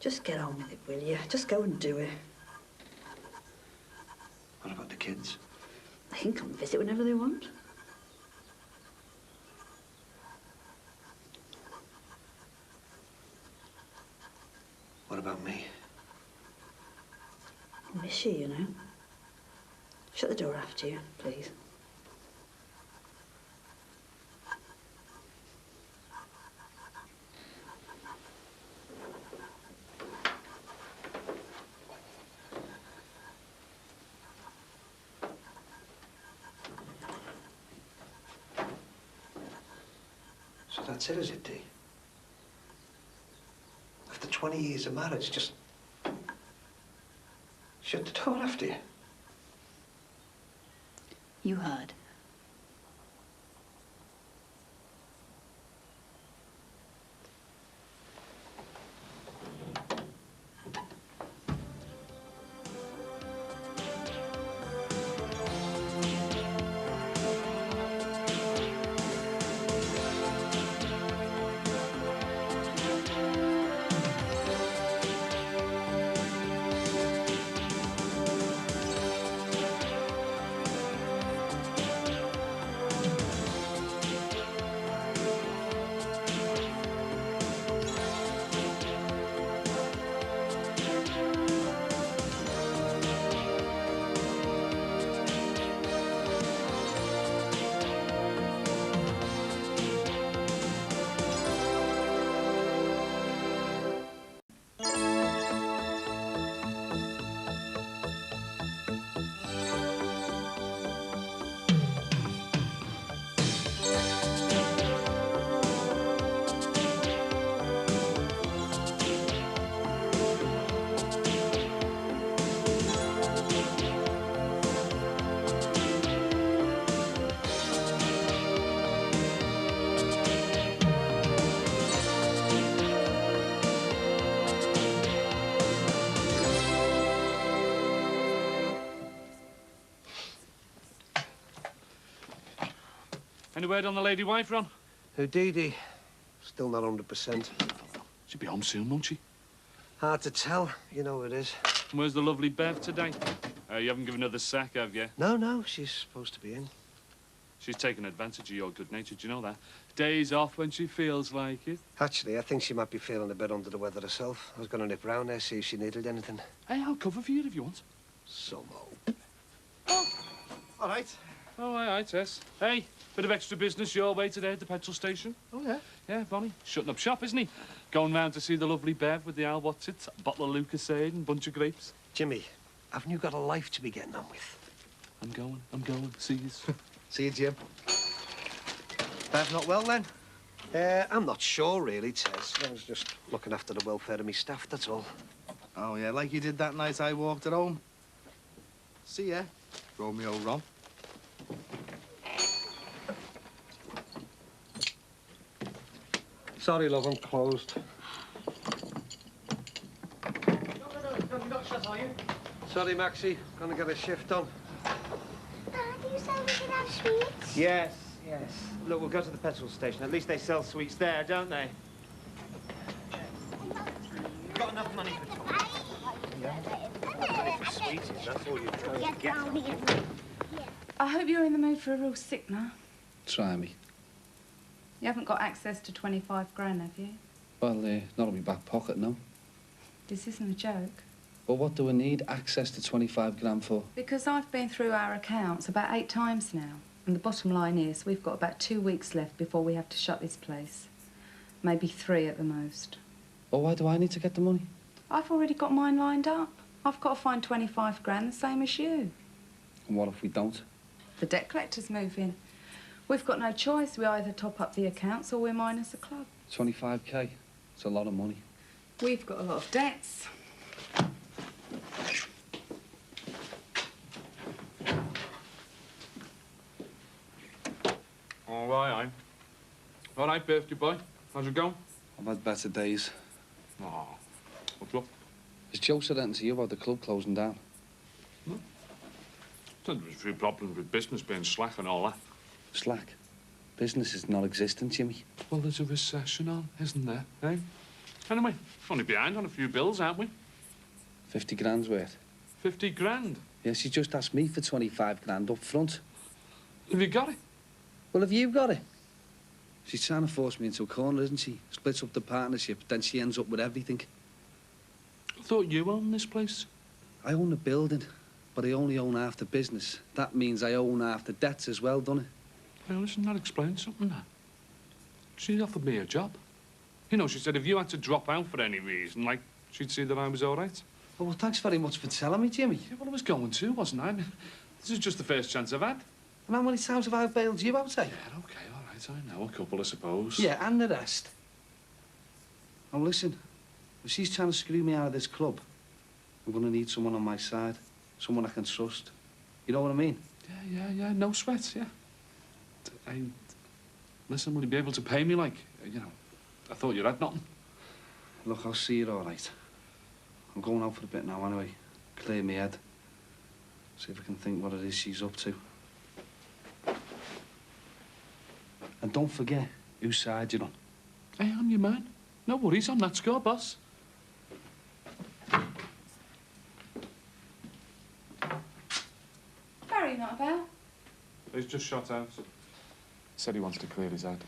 Just get on with it, will you? Just go and do it. What about the kids? They can come visit whenever they want. What about me? I miss you, you know. Shut the door after you, please. So that's it, is it, Dee? After 20 years of marriage, just Shut the door after you. You heard. Any word on the lady wife, Ron? Who, Dee Dee? Still not 100%. She'll be home soon, won't she? Hard to tell. You know it is. And where's the lovely Bev today? You haven't given her the sack, have you? No, she's supposed to be in. She's taken advantage of your good nature, do you know that? Days off when she feels like it. Actually, I think she might be feeling a bit under the weather herself. I was going to nip round there, see if she needed anything. Hey, I'll cover for you if you want. Some All right. Oh, aye, Tess. Hey, bit of extra business your way today at the petrol station. Oh, yeah? Yeah, Bonnie. Shutting up shop, isn't he? Going round to see the lovely Bev with the what's it? A bottle of Lucasade and a bunch of grapes. Jimmy, haven't you got a life to be getting on with? I'm going. See yous. See you, Jim. Bev not well, then? I'm not sure, really, Tess. I was just looking after the welfare of me staff, that's all. Oh, yeah, like you did that night I walked her home. See ya, Romeo Ron. Sorry, love, I'm closed. You're not shut, are you? Sorry, Maxie. Gonna get a shift on. Dad, you said we could have sweets? Yes. Look, we'll go to the petrol station. At least they sell sweets there, don't they? Got enough money for toys? Money for sweeties, that's all you're trying to get. I hope you're in the mood for a real sickener. Try me. You haven't got access to 25 grand, have you? Well, not in my back pocket, no. This isn't a joke. But what do we need access to 25 grand for? Because I've been through our accounts about 8 times now. And the bottom line is we've got about 2 weeks left before we have to shut this place. Maybe 3 at the most. Well, why do I need to get the money? I've already got mine lined up. I've got to find 25 grand, the same as you. And what if we don't? The debt collectors move in. We've got no choice. We either top up the accounts or we're minus the club. 25k. It's a lot of money. We've got a lot of debts. All right, All right, birthday boy. How's it going? I've had better days. Oh, what's up? Has Joe said anything to you about the club closing down? No. There was a few problems with business being slack and all that. Slack? Business is non-existent, Jimmy. Well, there's a recession on, isn't there, eh? Anyway, only behind on a few bills, aren't we? 50 grand's worth. 50 grand? Yeah, she just asked me for 25 grand up front. Have you got it? Well, have you got it? She's trying to force me into a corner, isn't she? Splits up the partnership, then she ends up with everything. I thought you owned this place. I own the building, but I only own half the business. That means I own half the debts as well, doesn't it? Well, listen, that explains something, that. She offered me a job. You know, she said if you had to drop out for any reason, like, she'd see that I was all right. Oh, well, thanks very much for telling me, Jimmy. Yeah, well, I was going to, wasn't I? This is just the first chance I've had. And how many times have I bailed you out, eh? Yeah, OK, all right, I know. A couple, I suppose. Yeah, and the rest. Oh, listen, if she's trying to screw me out of this club, I'm going to need someone on my side. Someone I can trust. You know what I mean? Yeah. No sweat, yeah. Listen, will you be able to pay me, like, you know, I thought you had nothing. Look, I'll see it all right. I'm going out for a bit now anyway. Clear my head. See if I can think what it is she's up to. And don't forget whose side you're on. Hey, I'm your man. No worries on that score, boss. Barry not about? He's just shot out. Said he wants to clear his head.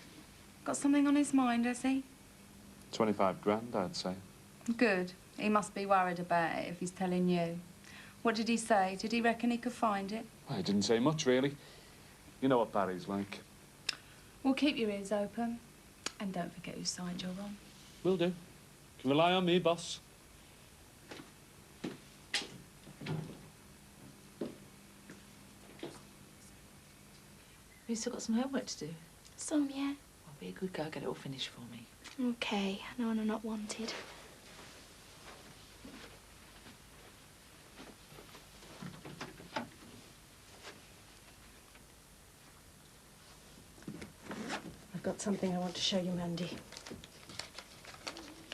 Got something on his mind, has he? 25 grand, I'd say. Good. He must be worried about it if he's telling you. What did he say? Did he reckon he could find it? Well, he didn't say much, really. You know what Barry's like. Well, keep your ears open. And don't forget whose side you're on. Will do. Can rely on me, boss. Have you still got some homework to do? Some, yeah. Well, be a good girl, get it all finished for me. Okay, I know when I'm not wanted. I've got something I want to show you, Mandy.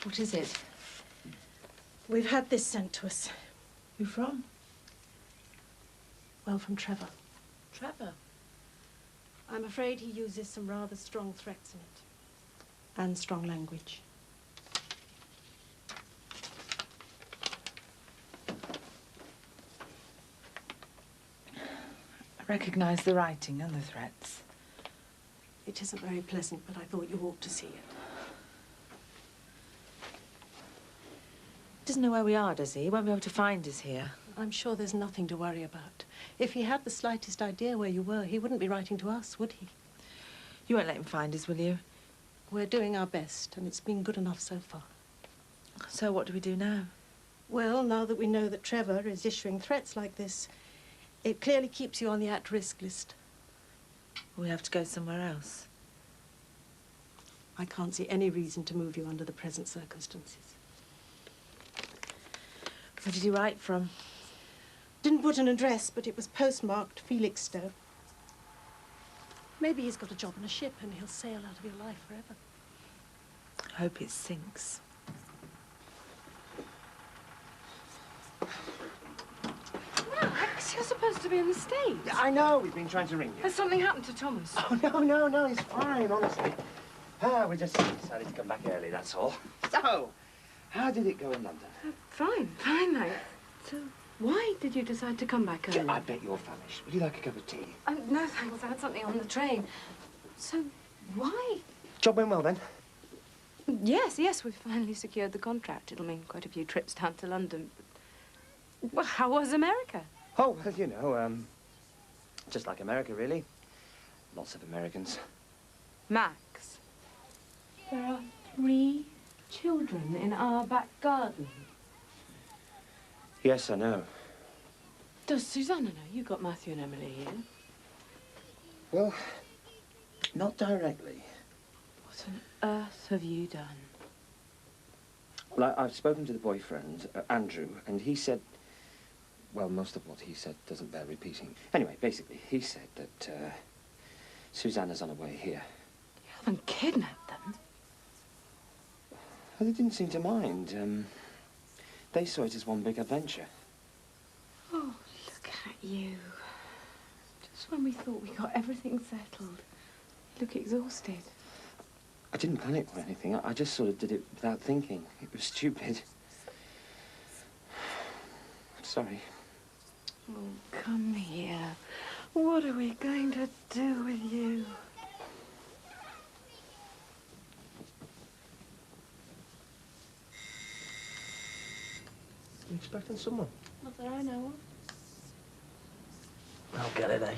What is it? We've had this sent to us. Who from? Well, from Trevor. Trevor? I'm afraid he uses some rather strong threats in it. And strong language. I recognise the writing and the threats. It isn't very pleasant, but I thought you ought to see it. He doesn't know where we are, does he? He won't be able to find us here. I'm sure there's nothing to worry about. If he had the slightest idea where you were, he wouldn't be writing to us, would he? You won't let him find us, will you? We're doing our best, and it's been good enough so far. So what do we do now? Well, now that we know that Trevor is issuing threats like this, it clearly keeps you on the at-risk list. We have to go somewhere else. I can't see any reason to move you under the present circumstances. Where did he write from? Didn't put an address, but it was postmarked Felixstowe. Maybe he's got a job on a ship and he'll sail out of your life forever. I hope it sinks. Max, you're supposed to be in the States. I know, we've been trying to ring you. Has something happened to Thomas? Oh, no, he's fine, honestly. We just decided to come back early, that's all. So, how did it go in London? Fine, mate. So, why did you decide to come back early? I bet you're famished. Would you like a cup of tea? No, thanks. I had something on the train. So, why? Job went well, then? Yes, we've finally secured the contract. It'll mean quite a few trips down to London. But, well, how was America? Oh, well, you know, just like America, really. Lots of Americans. Max, there are 3 children in our back garden. Yes, I know. Does Susanna know you got Matthew and Emily here? Well, not directly. What on earth have you done? Well, I've spoken to the boyfriend, Andrew, and he said... Well, most of what he said doesn't bear repeating. Anyway, basically, he said that Susanna's on her way here. You haven't kidnapped them? Well, they didn't seem to mind. They saw it as one big adventure. Oh, look at you. Just when we thought we got everything settled, you look exhausted. I didn't plan it or anything. I just sort of did it without thinking. It was stupid. Sorry. Oh, come here. What are we going to do with you? You expecting someone? Not that I know of. I'll get it, eh?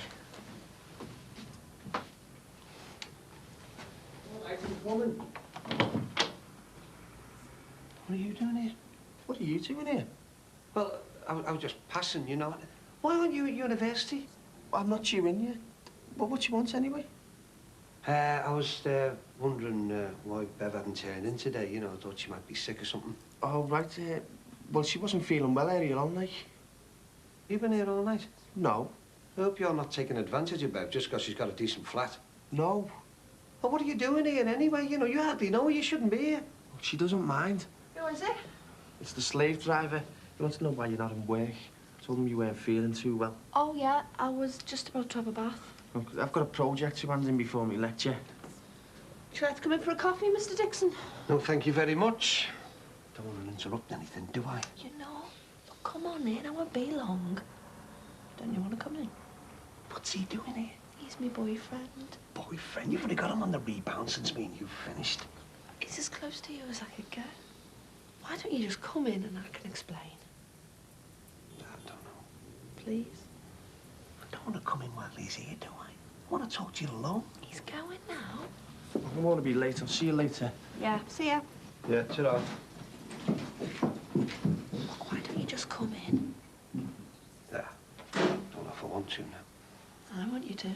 Woman. What are you doing here? What are you doing here? Well, I was just passing, you know. Why aren't you at university? I'm not due in yet. Well, what you want anyway? I was wondering why Bev hadn't turned in today. You know, I thought she might be sick or something. Oh, right. Well, she wasn't feeling well earlier on, like. You been here all night? No. I hope you're not taking advantage of Bev just because she's got a decent flat. No. Well, what are you doing here anyway? You know, you hardly know her. You shouldn't be here. Well, she doesn't mind. Who is it? It's the slave driver. He wants to know why you're not in work. I told him you weren't feeling too well. Oh, yeah, I was just about to have a bath. I've got a project to hand in before my lecture. Would you like to come in for a coffee, Mr. Dixon? No, thank you very much. Don't want to interrupt anything, do I? You know, look, come on in. I won't be long. Don't you want to come in? What's he doing here? He's my boyfriend. Boyfriend? You've only got him on the rebound since me and you've finished. He's as close to you as I could get. Why don't you just come in and I can explain? I don't know. Please? I don't want to come in while he's here, do I? I want to talk to you alone. He's going now. I don't want to be late. I'll see you later. Yeah, see ya. Yeah, ta-ra. Look, why don't you just come in? Yeah. Don't know if I want to now. I want you to.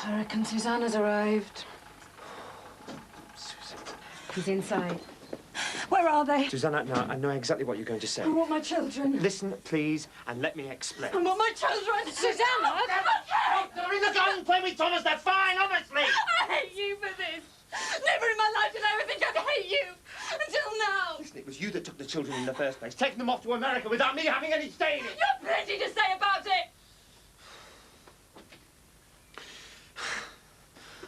I reckon Susanna's arrived. Susan. He's inside. Where are they? Susanna, no, I know exactly what you're going to say. I want my children. Listen, please, and let me explain. I want my children. Susanna! They're in the garden playing with Thomas. They're fine, honestly. I hate you for this. Never in my life did I ever think I'd hate you. Until now. Listen, it was you that took the children in the first place, taking them off to America without me having any say in it. You have plenty to say about it.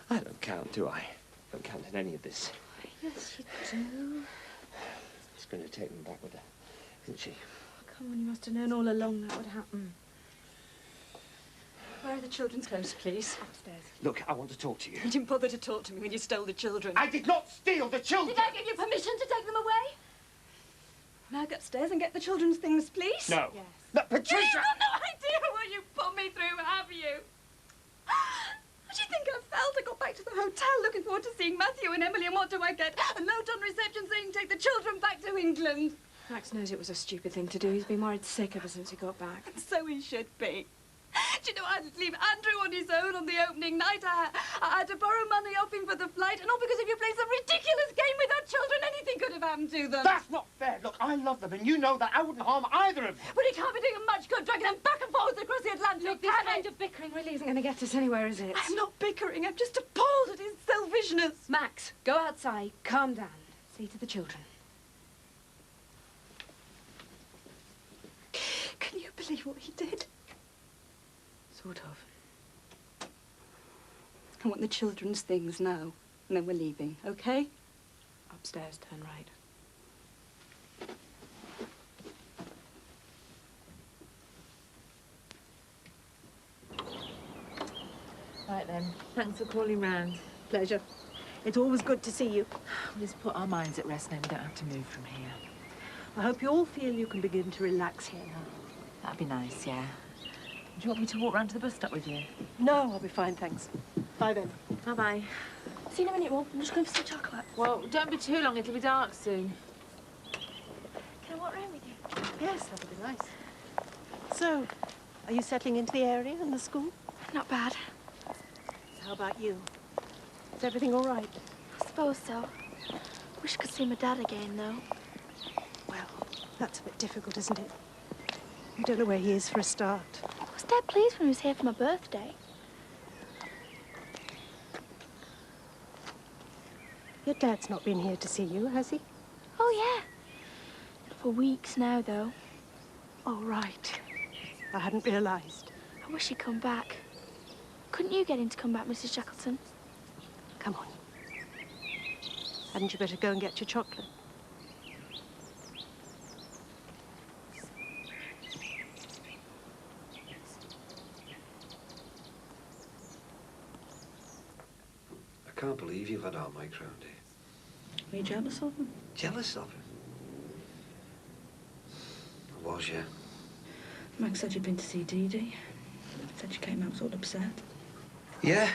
I don't count, do I? Don't count in any of this. Yes, you do. She's going to take them back with her, isn't she? Come on, you must have known all along that would happen. Where are the children's clothes, please? Upstairs. Look, I want to talk to you. You didn't bother to talk to me when you stole the children. I did not steal the children! Did I give you permission to take them away? Now go upstairs and get the children's things, please. No. Yes. No, Patricia! You've got no idea what you put me through, have you? What do you think I felt? I got back to the hotel looking forward to seeing Matthew and Emily, and what do I get? A note on reception saying take the children back to England. Max knows it was a stupid thing to do. He's been worried sick ever since he got back. And so he should be. Do you know, I'd leave Andrew on his own on the opening night. I had to borrow money off him for the flight, and all because if you play some ridiculous game with our children, anything could have happened to them. That's not fair. Look, I love them, and you know that I wouldn't harm either of them. But he can't be doing much good dragging them back and forwards across the Atlantic, Look, this can kind he? of bickering really isn't going to get us anywhere, is it? I'm not bickering. I'm just appalled at his selfishness. Max, go outside, calm down. See to the children. Can you believe what he did? Sort of. I want the children's things now, and then we're leaving, okay? Upstairs, turn right. Right then. Thanks for calling round. Pleasure. It's always good to see you. We'll just put our minds at rest now. We don't have to move from here. I hope you all feel you can begin to relax here now. That'd be nice, yeah. Do you want me to walk round to the bus stop with you? No, I'll be fine, thanks. Bye then. Bye-bye. See you in a minute, Wolf. I'm just going for some chocolate. Well, don't be too long. It'll be dark soon. Can I walk round with you? Yes, that'll be nice. So, are you settling into the area and the school? Not bad. How about you? Is everything all right? I suppose so. Wish I could see my dad again, though. Well, that's a bit difficult, isn't it? You don't know where he is for a start. I was dead pleased when he was here for my birthday. Your dad's not been here to see you, has he? Oh, yeah. Not for weeks now, though. Oh, right. I hadn't realised. I wish he'd come back. Couldn't you get him to come back, Mrs. Shackleton? Come on. Hadn't you better go and get your chocolate? I can't believe you've had our Mike round here. Are you jealous of him? Jealous of him? I was, yeah. Max said you'd been to see Dee Dee. Said she came out all upset. Yeah?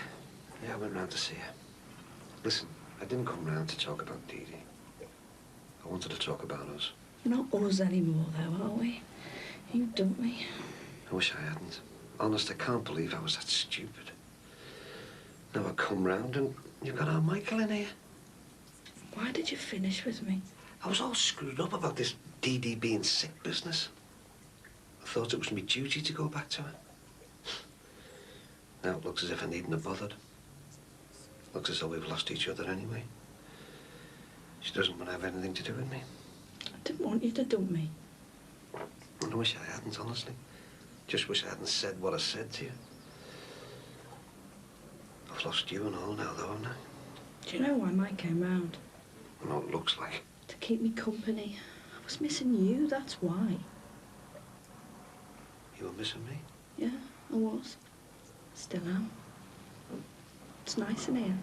Yeah, I went round to see her. Listen, I didn't come round to talk about Dee Dee. I wanted to talk about us. We're not us anymore, though, are we? You dumped me. I wish I hadn't. Honest, I can't believe I was that stupid. Now I come round and you've got our Michael in here. Why did you finish with me? I was all screwed up about this Dee Dee being sick business. I thought it was my duty to go back to her. Now it looks as if I needn't have bothered. Looks as though we've lost each other anyway. She doesn't want to have anything to do with me. I didn't want you to dump me. I wish I hadn't, honestly. Just wish I hadn't said what I said to you. I've lost you and all now, though, haven't I? Do you know why Mike came round? I know what it looks like. To keep me company. I was missing you, that's why. You were missing me? Yeah, I was. Still am. It's nice in here.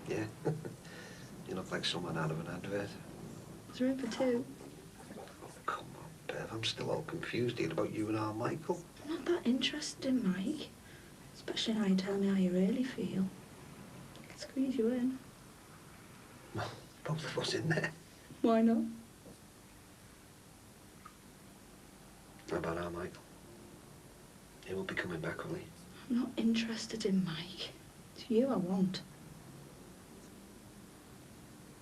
Yeah. You look like someone out of an advert. There's room for two. Oh, come on, Bev. I'm still all confused here about you and our Michael. I'm not that interested in Mike. Especially now you tell me how you really feel. I can squeeze you in. Well, both of us in there. Why not? How about our Michael? He won't be coming back, will he? I'm not interested in Mike. It's you I want.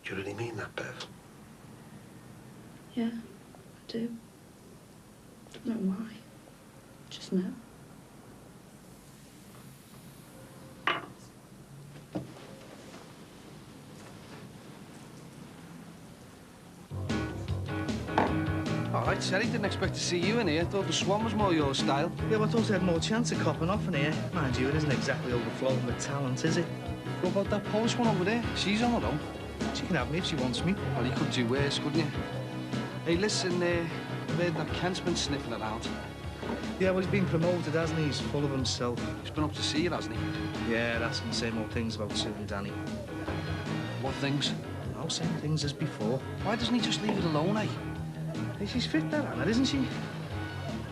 Do you really mean that, Bev? Yeah, I do. Don't know why. Just know. All right, Sally, didn't expect to see you in here. Thought the Swan was more your style. Yeah, but I thought I had more chance of copping off in here. Mind you, it isn't exactly overflowing with talent, is it? What about that Polish one over there? She's on her own. She can have me if she wants me. Well, you could do worse, couldn't you? Hey, listen, I've heard that Kent's been sniffing around. Yeah, well, he's been promoted, hasn't he? He's full of himself. He's been up to see you, hasn't he? Yeah, asking the same old things about Sue and Danny. What things? No, same things as before. Why doesn't he just leave it alone, eh? Hey, she's fit, that Anna, isn't she?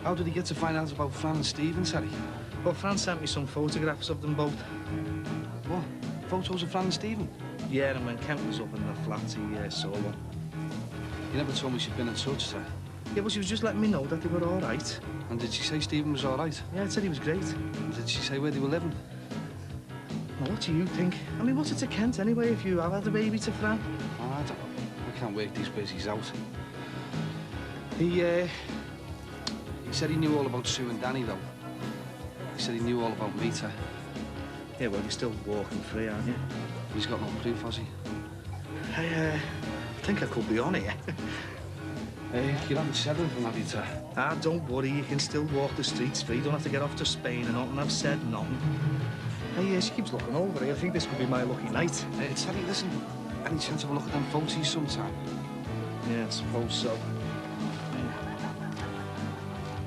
How did he get to find out about Fran and Stephen, Sally? Well, Fran sent me some photographs of them both. What? Photos of Fran and Stephen? Yeah, and when Kent was up in the flat, he saw one. You never told me she'd been in touch, sir. Yeah, well, she was just letting me know that they were all right. And did she say Stephen was all right? Yeah, it said he was great. And did she say where they were living? Well, what do you think? I mean, what's it to Kent anyway if you have had a baby to Fran? Oh, I don't know. I can't work these busies out. He said he knew all about Sue and Danny, though. He said he knew all about Mita. Yeah, well, you're still walking free, aren't you? He's got no proof, has he? I think I could be on here. You haven't said anything, have you, sir? Ah, don't worry, you can still walk the streets free. You don't have to get off to Spain and nothing. I've said nothing. Hey, she keeps looking over here. I think this could be my lucky night. Sally, listen, any chance of a look at them photos sometime? Yeah, I suppose so.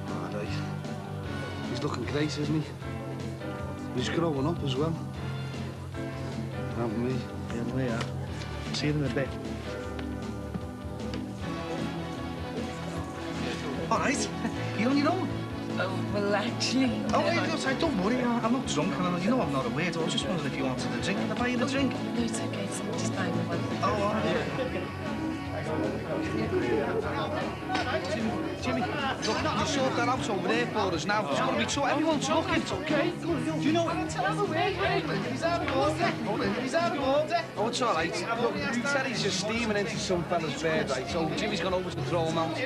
All right. He's looking great, isn't he? He's growing up as well. Not me. Yeah, we are. See you in a bit. All right. You on your own? Oh, well, actually... Oh, wait, no, don't worry. I'm not drunk, and you know I'm not a weirdo. I was just wondering if you wanted a drink. Can I buy you a drink? No, it's okay. Just buy me one. Oh, all right. Jimmy, look, you sort that out over there for us now. It's got to be so everyone's talking. It's okay. Do you know... He's out of order. He's out of order. Oh, it's all right. Look, he said he's just steaming into some fella's bed, right? So Jimmy's gone over to throw him out.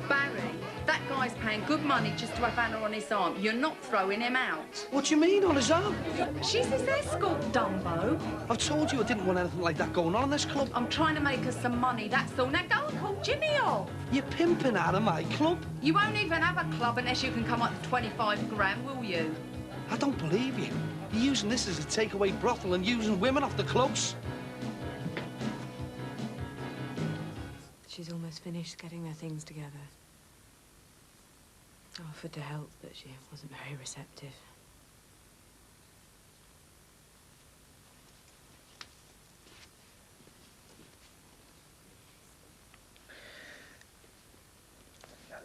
Barry, that guy's paying good money just to have Anna on his arm. You're not throwing him out. What do you mean, on his arm? She's his escort, Dumbo. I've told you I didn't want anything like that going on in this club. I'm trying to make us some money, that's all. Now go and call Jimmy off. You're pimping out of my club. You won't even have a club unless you can come up to 25 grand, will you? I don't believe you. You're using this as a takeaway brothel and using women off the clubs. She's almost finished getting their things together. I offered to help, but she wasn't very receptive.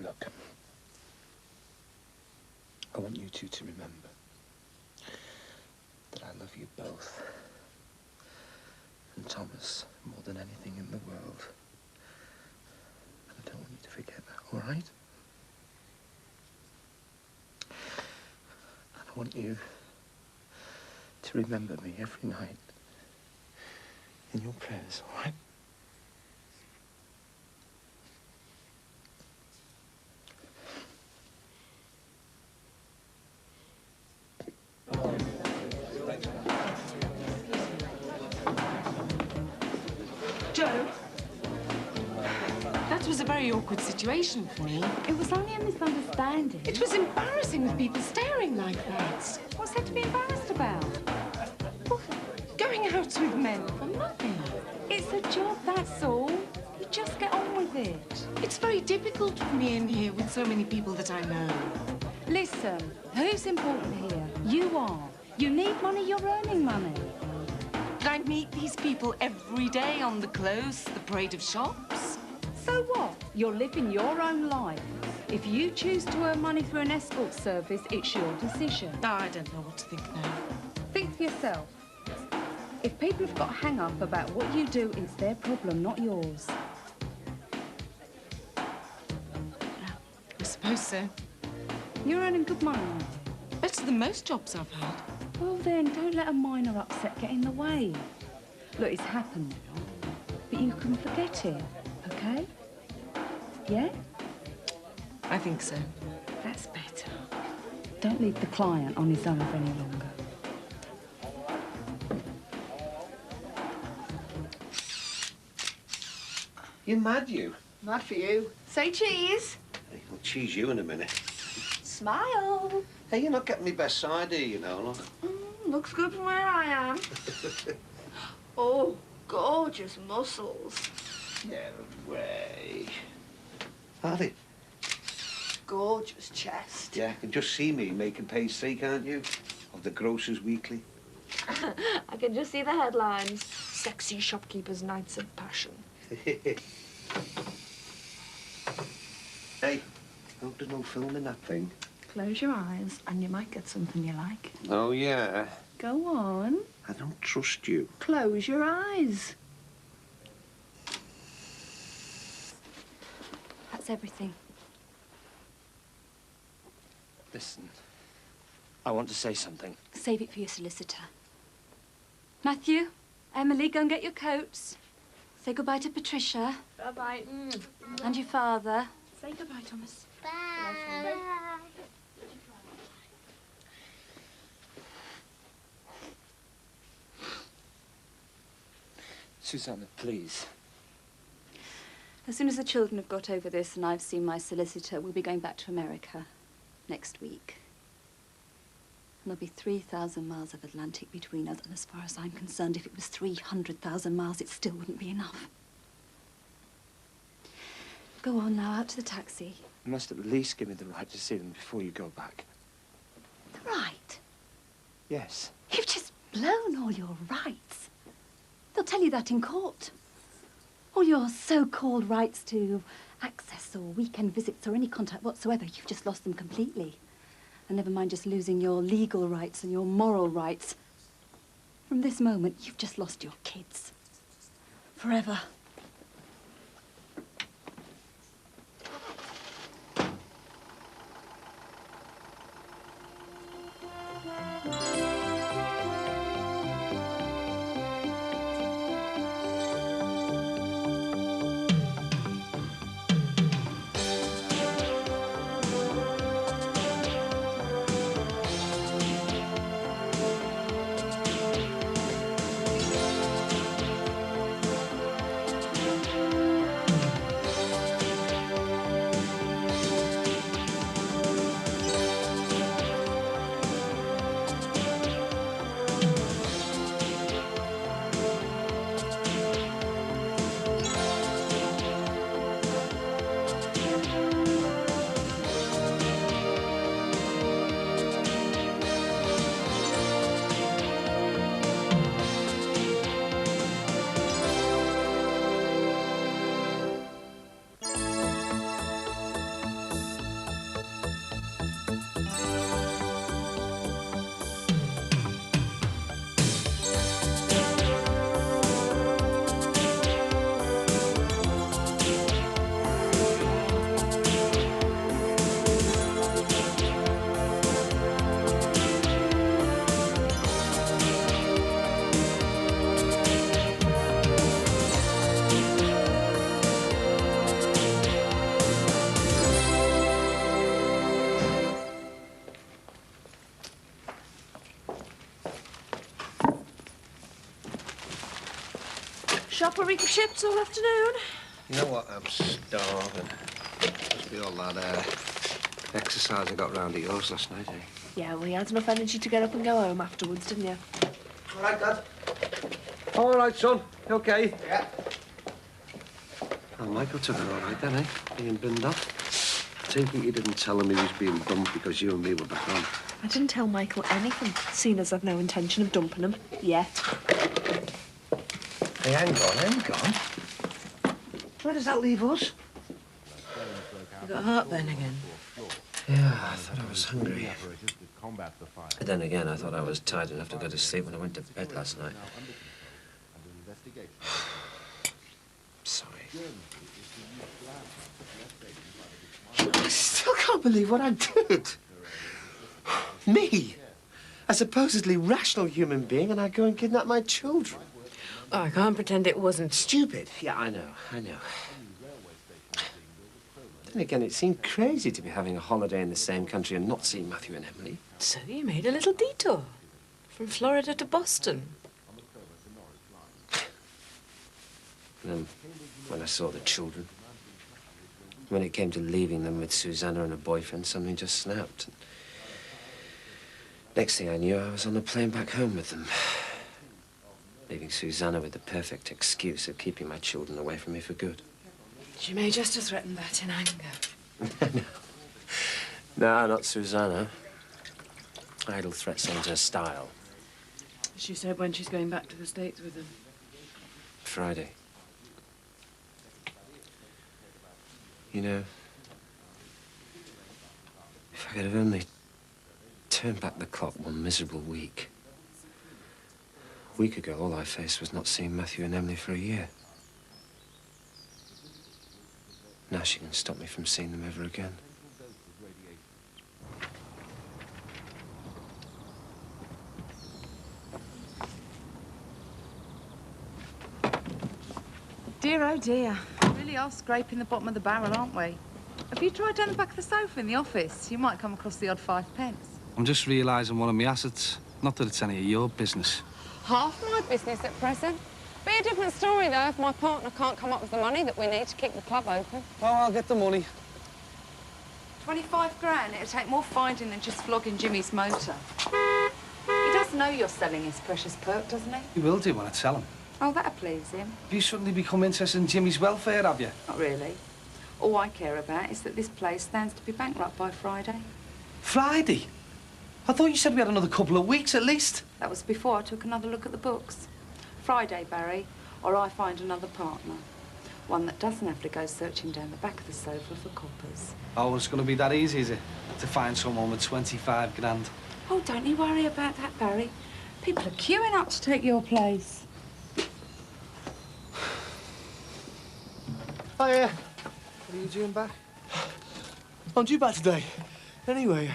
Look, I want you two to remember that I love you both. And Thomas more than anything in the world. And I don't want you to forget that, all right? And I want you to remember me every night in your prayers, all right? Joe, that was a very awkward situation for me. It was only a misunderstanding. It was embarrassing with people staring like that. What's there to be embarrassed about? Going out with men for nothing. It's a job, that's all. You just get on with it. It's very difficult for me in here with so many people that I know. Listen, who's important here? You are. You need money, you're earning money. But I meet these people every day on the close, the parade of shops. So what? You're living your own life. If you choose to earn money through an escort service, it's your decision. No, I don't know what to think now. Think for yourself. If people have got a hang-up about what you do, it's their problem, not yours. I suppose so. You're earning good money, aren't you? Better than most jobs I've had. Well then, don't let a minor upset get in the way. Look, it's happened now, but you can forget it, okay? Yeah? I think so. That's better. Don't leave the client on his own for any longer. You mad, you? Mad for you. Say cheese. Hey, I'll cheese you in a minute. Smile. Hey, you're not getting me best side here, you know, look. Looks good from where I am. Oh, gorgeous muscles. No way. Are they? Gorgeous chest. Yeah, you can just see me making pastry, can't you? Of the Grocer's Weekly. I can just see the headlines. Sexy shopkeeper's nights of passion. Hey, hope there's no film in that thing. Close your eyes and you might get something you like. Oh, yeah? Go on. I don't trust you. Close your eyes. That's everything. Listen, I want to say something. Save it for your solicitor. Matthew, Emily, go and get your coats. Say goodbye to Patricia. Bye-bye. And your father. Say goodbye, Thomas. Bye. Susanna, please. As soon as the children have got over this and I've seen my solicitor, we'll be going back to America next week. And there'll be 3,000 miles of Atlantic between us, and as far as I'm concerned, if it was 300,000 miles, it still wouldn't be enough. Go on now, out to the taxi. You must at least give me the right to see them before you go back. The right? Yes. You've just blown all your rights. They'll tell you that in court. All your so-called rights to access or weekend visits or any contact whatsoever, you've just lost them completely. And never mind just losing your legal rights and your moral rights. From this moment, you've just lost your kids. Forever. shopperica chips all afternoon? You know what? I'm starving. Must be all that exercise I got round at yours last night, eh? Yeah, well, you had enough energy to get up and go home afterwards, didn't you? All right, Dad. All right, son. You okay? Yeah. Oh, Michael took it all right then, eh? Being binned off. Take it you didn't tell him he was being dumped because you and me were back on. I didn't tell Michael anything, seeing as I've no intention of dumping him. Yet. Hey, hang on. Where does that leave us? You got heartburn again? Yeah, I thought I was hungry. But then again, I thought I was tired enough to go to sleep when I went to bed last night. Sorry. I still can't believe what I did. Me, a supposedly rational human being, and I go and kidnap my children. Oh, I can't pretend it wasn't. Stupid. Yeah, I know. Then again, it seemed crazy to be having a holiday in the same country and not seeing Matthew and Emily. So you made a little detour from Florida to Boston. And then when I saw the children, when it came to leaving them with Susanna and her boyfriend, something just snapped. Next thing I knew, I was on the plane back home with them, leaving Susanna with the perfect excuse of keeping my children away from me for good. She may just have threatened that in anger. No, not Susanna. Idle threats aren't her style. She said when she's going back to the States with them. Friday. You know, if I could have only turned back the clock one miserable week. A week ago, all I faced was not seeing Matthew and Emily for a year. Now she can stop me from seeing them ever again. Dear, oh dear. We really are scraping the bottom of the barrel, aren't we? Have you tried down the back of the sofa in the office? You might come across the odd 5 pence. I'm just realising one of my assets. Not that it's any of your business. Half my business at present. Be a different story, though, if my partner can't come up with the money that we need to keep the club open. Oh, I'll get the money. 25 grand. It'd take more finding than just flogging Jimmy's motor. He does know you're selling his precious perk, doesn't he? You will do when I tell him. Oh, that'll please him. Have you suddenly become interested in Jimmy's welfare, have you? Not really. All I care about is that this place stands to be bankrupt by Friday. Friday? I thought you said we had another couple of weeks at least. That was before I took another look at the books. Friday, Barry, or I find another partner. One that doesn't have to go searching down the back of the sofa for coppers. Oh, it's going to be that easy, is it? To find someone with 25 grand. Oh, don't you worry about that, Barry. People are queuing up to take your place. Hiya. What are you doing back? I'm due back today. Anyway,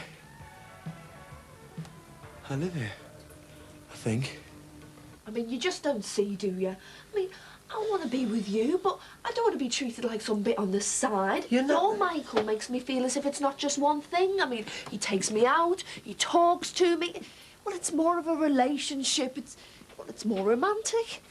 I live here, I think. I mean, you just don't see, do you? I mean, I want to be with you, but I don't want to be treated like some bit on the side. You're not... No, Michael makes me feel as if it's not just one thing. I mean, he takes me out, he talks to me. Well, it's more of a relationship. It's more romantic.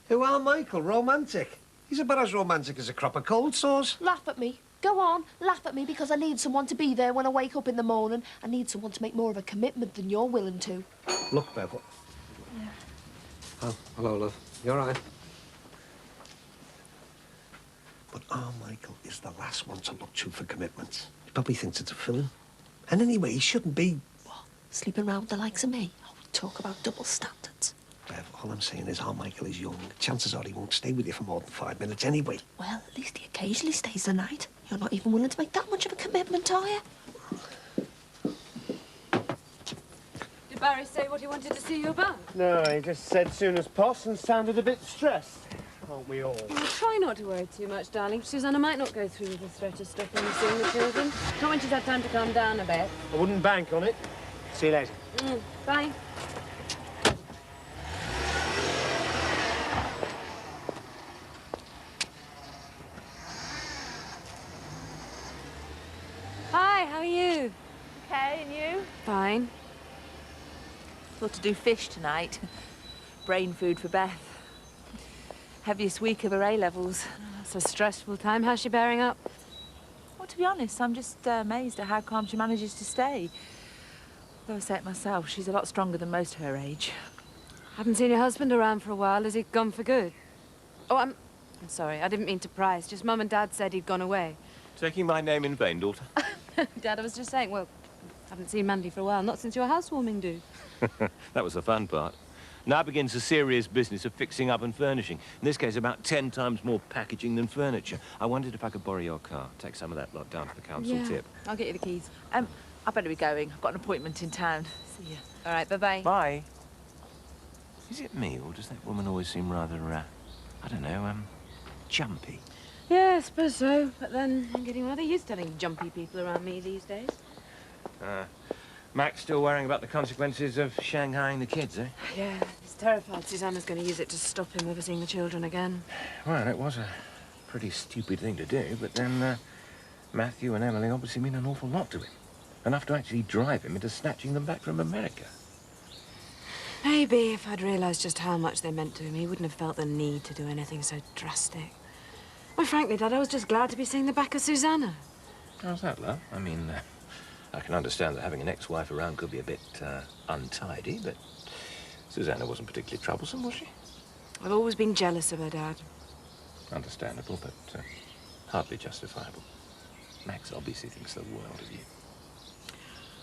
Who are Michael? Romantic? He's about as romantic as a crop of cold sores. Laugh at me. Go on, laugh at me, because I need someone to be there when I wake up in the morning. I need someone to make more of a commitment than you're willing to. Look, Bev. Yeah. Oh, hello, love. You all right? But our Michael is the last one to look to for commitments. He probably thinks it's a film. And anyway, he shouldn't be... What? Sleeping round with the likes of me? Oh, we talk about double standards. Bev, all I'm saying is our Michael is young. Chances are he won't stay with you for more than 5 minutes anyway. Well, at least he occasionally stays the night. You're not even willing to make that much of a commitment, are you? Did Barry say what he wanted to see you about? No, he just said soon as poss and sounded a bit stressed. Aren't we all? Well, try not to worry too much, darling. Susanna might not go through with the threat of stopping you seeing the children. Not when she's had time to calm down a bit. I wouldn't bank on it. See you later. Bye. Hi, how are you? Okay, and you? Fine. Thought to do fish tonight. Brain food for Beth. Heaviest week of her A-levels. It's a stressful time. How's she bearing up? Well, to be honest, I'm just amazed at how calm she manages to stay. Though I say it myself, she's a lot stronger than most her age. Haven't seen your husband around for a while. Has he gone for good? Oh, I'm sorry. I didn't mean to pry. It's just Mum and Dad said he'd gone away. Taking my name in vain, daughter? Dad, I was just saying, well, haven't seen Mandy for a while. Not since your housewarming, do. That was the fun part. Now begins the serious business of fixing up and furnishing. In this case, about 10 times more packaging than furniture. I wondered if I could borrow your car, take some of that lot down to the council tip. I'll get you the keys. I better be going. I've got an appointment in town. See you. All right, bye-bye. Bye. Is it me, or does that woman always seem rather, I don't know, jumpy? Yeah, I suppose so. But then I'm getting rather used to having jumpy people around me these days. Mac's still worrying about the consequences of shanghaiing the kids, eh? Yeah, he's terrified Susanna's going to use it to stop him ever seeing the children again. Well, it was a pretty stupid thing to do, but then Matthew and Emily obviously mean an awful lot to him. Enough to actually drive him into snatching them back from America. Maybe if I'd realised just how much they meant to him, he wouldn't have felt the need to do anything so drastic. Well, frankly, Dad, I was just glad to be seeing the back of Susanna. How's that, love? I mean, I can understand that having an ex-wife around could be a bit untidy, but Susanna wasn't particularly troublesome, was she? I've always been jealous of her, Dad. Understandable, but hardly justifiable. Max obviously thinks the world of you.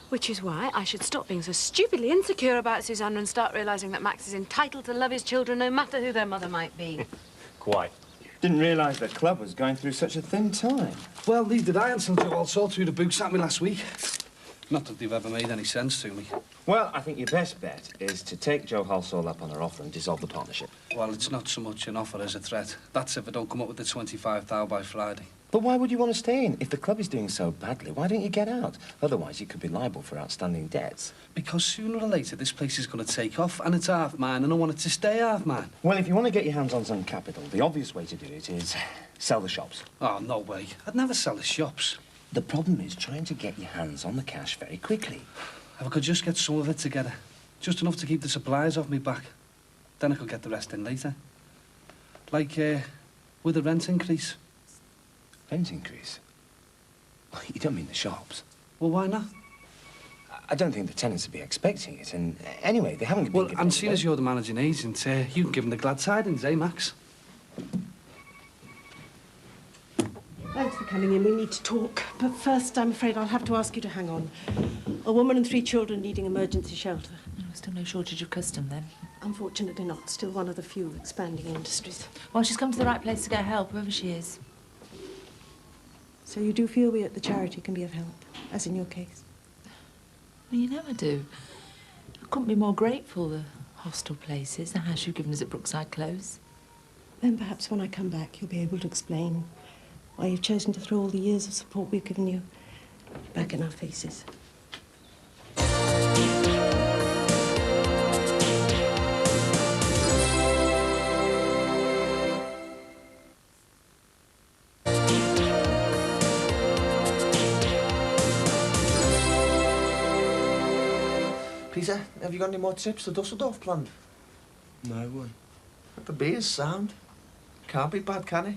Which is why I should stop being so stupidly insecure about Susanna and start realising that Max is entitled to love his children no matter who their mother might be. Quite. Didn't realise the club was going through such a thin time. Well, neither did I until Joe all threw the books at me last week. Not that they've ever made any sense to me. Well, I think your best bet is to take Joe Halsall up on her offer and dissolve the partnership. Well, it's not so much an offer as a threat. That's if I don't come up with the 25,000 by Friday. But why would you want to stay in? If the club is doing so badly, why don't you get out? Otherwise, you could be liable for outstanding debts. Because sooner or later, this place is going to take off, and it's half mine, and I want it to stay half mine. Well, if you want to get your hands on some capital, the obvious way to do it is sell the shops. Oh, no way. I'd never sell the shops. The problem is trying to get your hands on the cash very quickly. If I could just get some of it together, just enough to keep the supplies off me back, then I could get the rest in later. Like, with a rent increase. Rent increase? You don't mean the shops? Well, why not? I don't think the tenants would be expecting it, and anyway, they haven't been Well, given and any seeing as you're the managing agent, you can give them the glad tidings, eh, Max? Thanks for coming in. We need to talk. But first, I'm afraid I'll have to ask you to hang on. A woman and 3 children needing emergency shelter. Still no shortage of custom, then? Unfortunately not. Still one of the few expanding industries. Well, she's come to the right place to get help, whoever she is. So you do feel we at the charity can be of help, as in your case? Well, you know I do. I couldn't be more grateful. The hostel places, the house you've given us at Brookside Close. Then perhaps when I come back, you'll be able to explain why you've chosen to throw all the years of support we've given you back in our faces. Peter, have you got any more trips to Dusseldorf planned? No one. The beer's sound. Can't be bad, can it?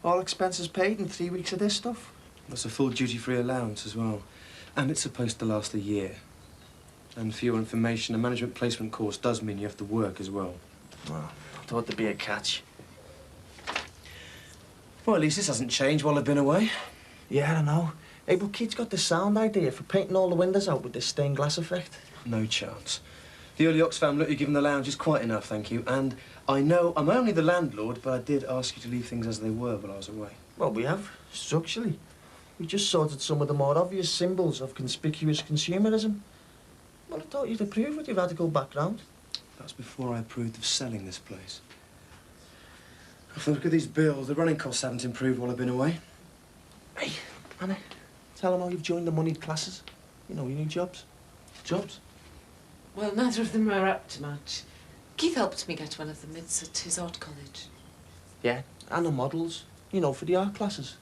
All expenses paid and 3 weeks of this stuff. That's a full duty-free allowance as well. And it's supposed to last a year. And for your information, a management placement course does mean you have to work as well. Well, I thought there'd be a catch. Well, at least this hasn't changed while I've been away. Yeah, I know. Hey, but Keith's got this sound idea for painting all the windows out with this stained glass effect. No chance. The early Oxfam look you give them the lounge is quite enough, thank you. And I know I'm only the landlord, but I did ask you to leave things as they were while I was away. Well, we have, structurally. We just sorted some of the more obvious symbols of conspicuous consumerism. Well, I thought you'd approve with your radical background. That's before I approved of selling this place. If I look at these bills, the running costs haven't improved while I've been away. Hey, Anna, tell them how you've joined the moneyed classes. You know, your new jobs. Jobs? Well, neither of them are up to much. Keith helped me get one of them. It's at his art college. Yeah, and the models, you know, for the art classes.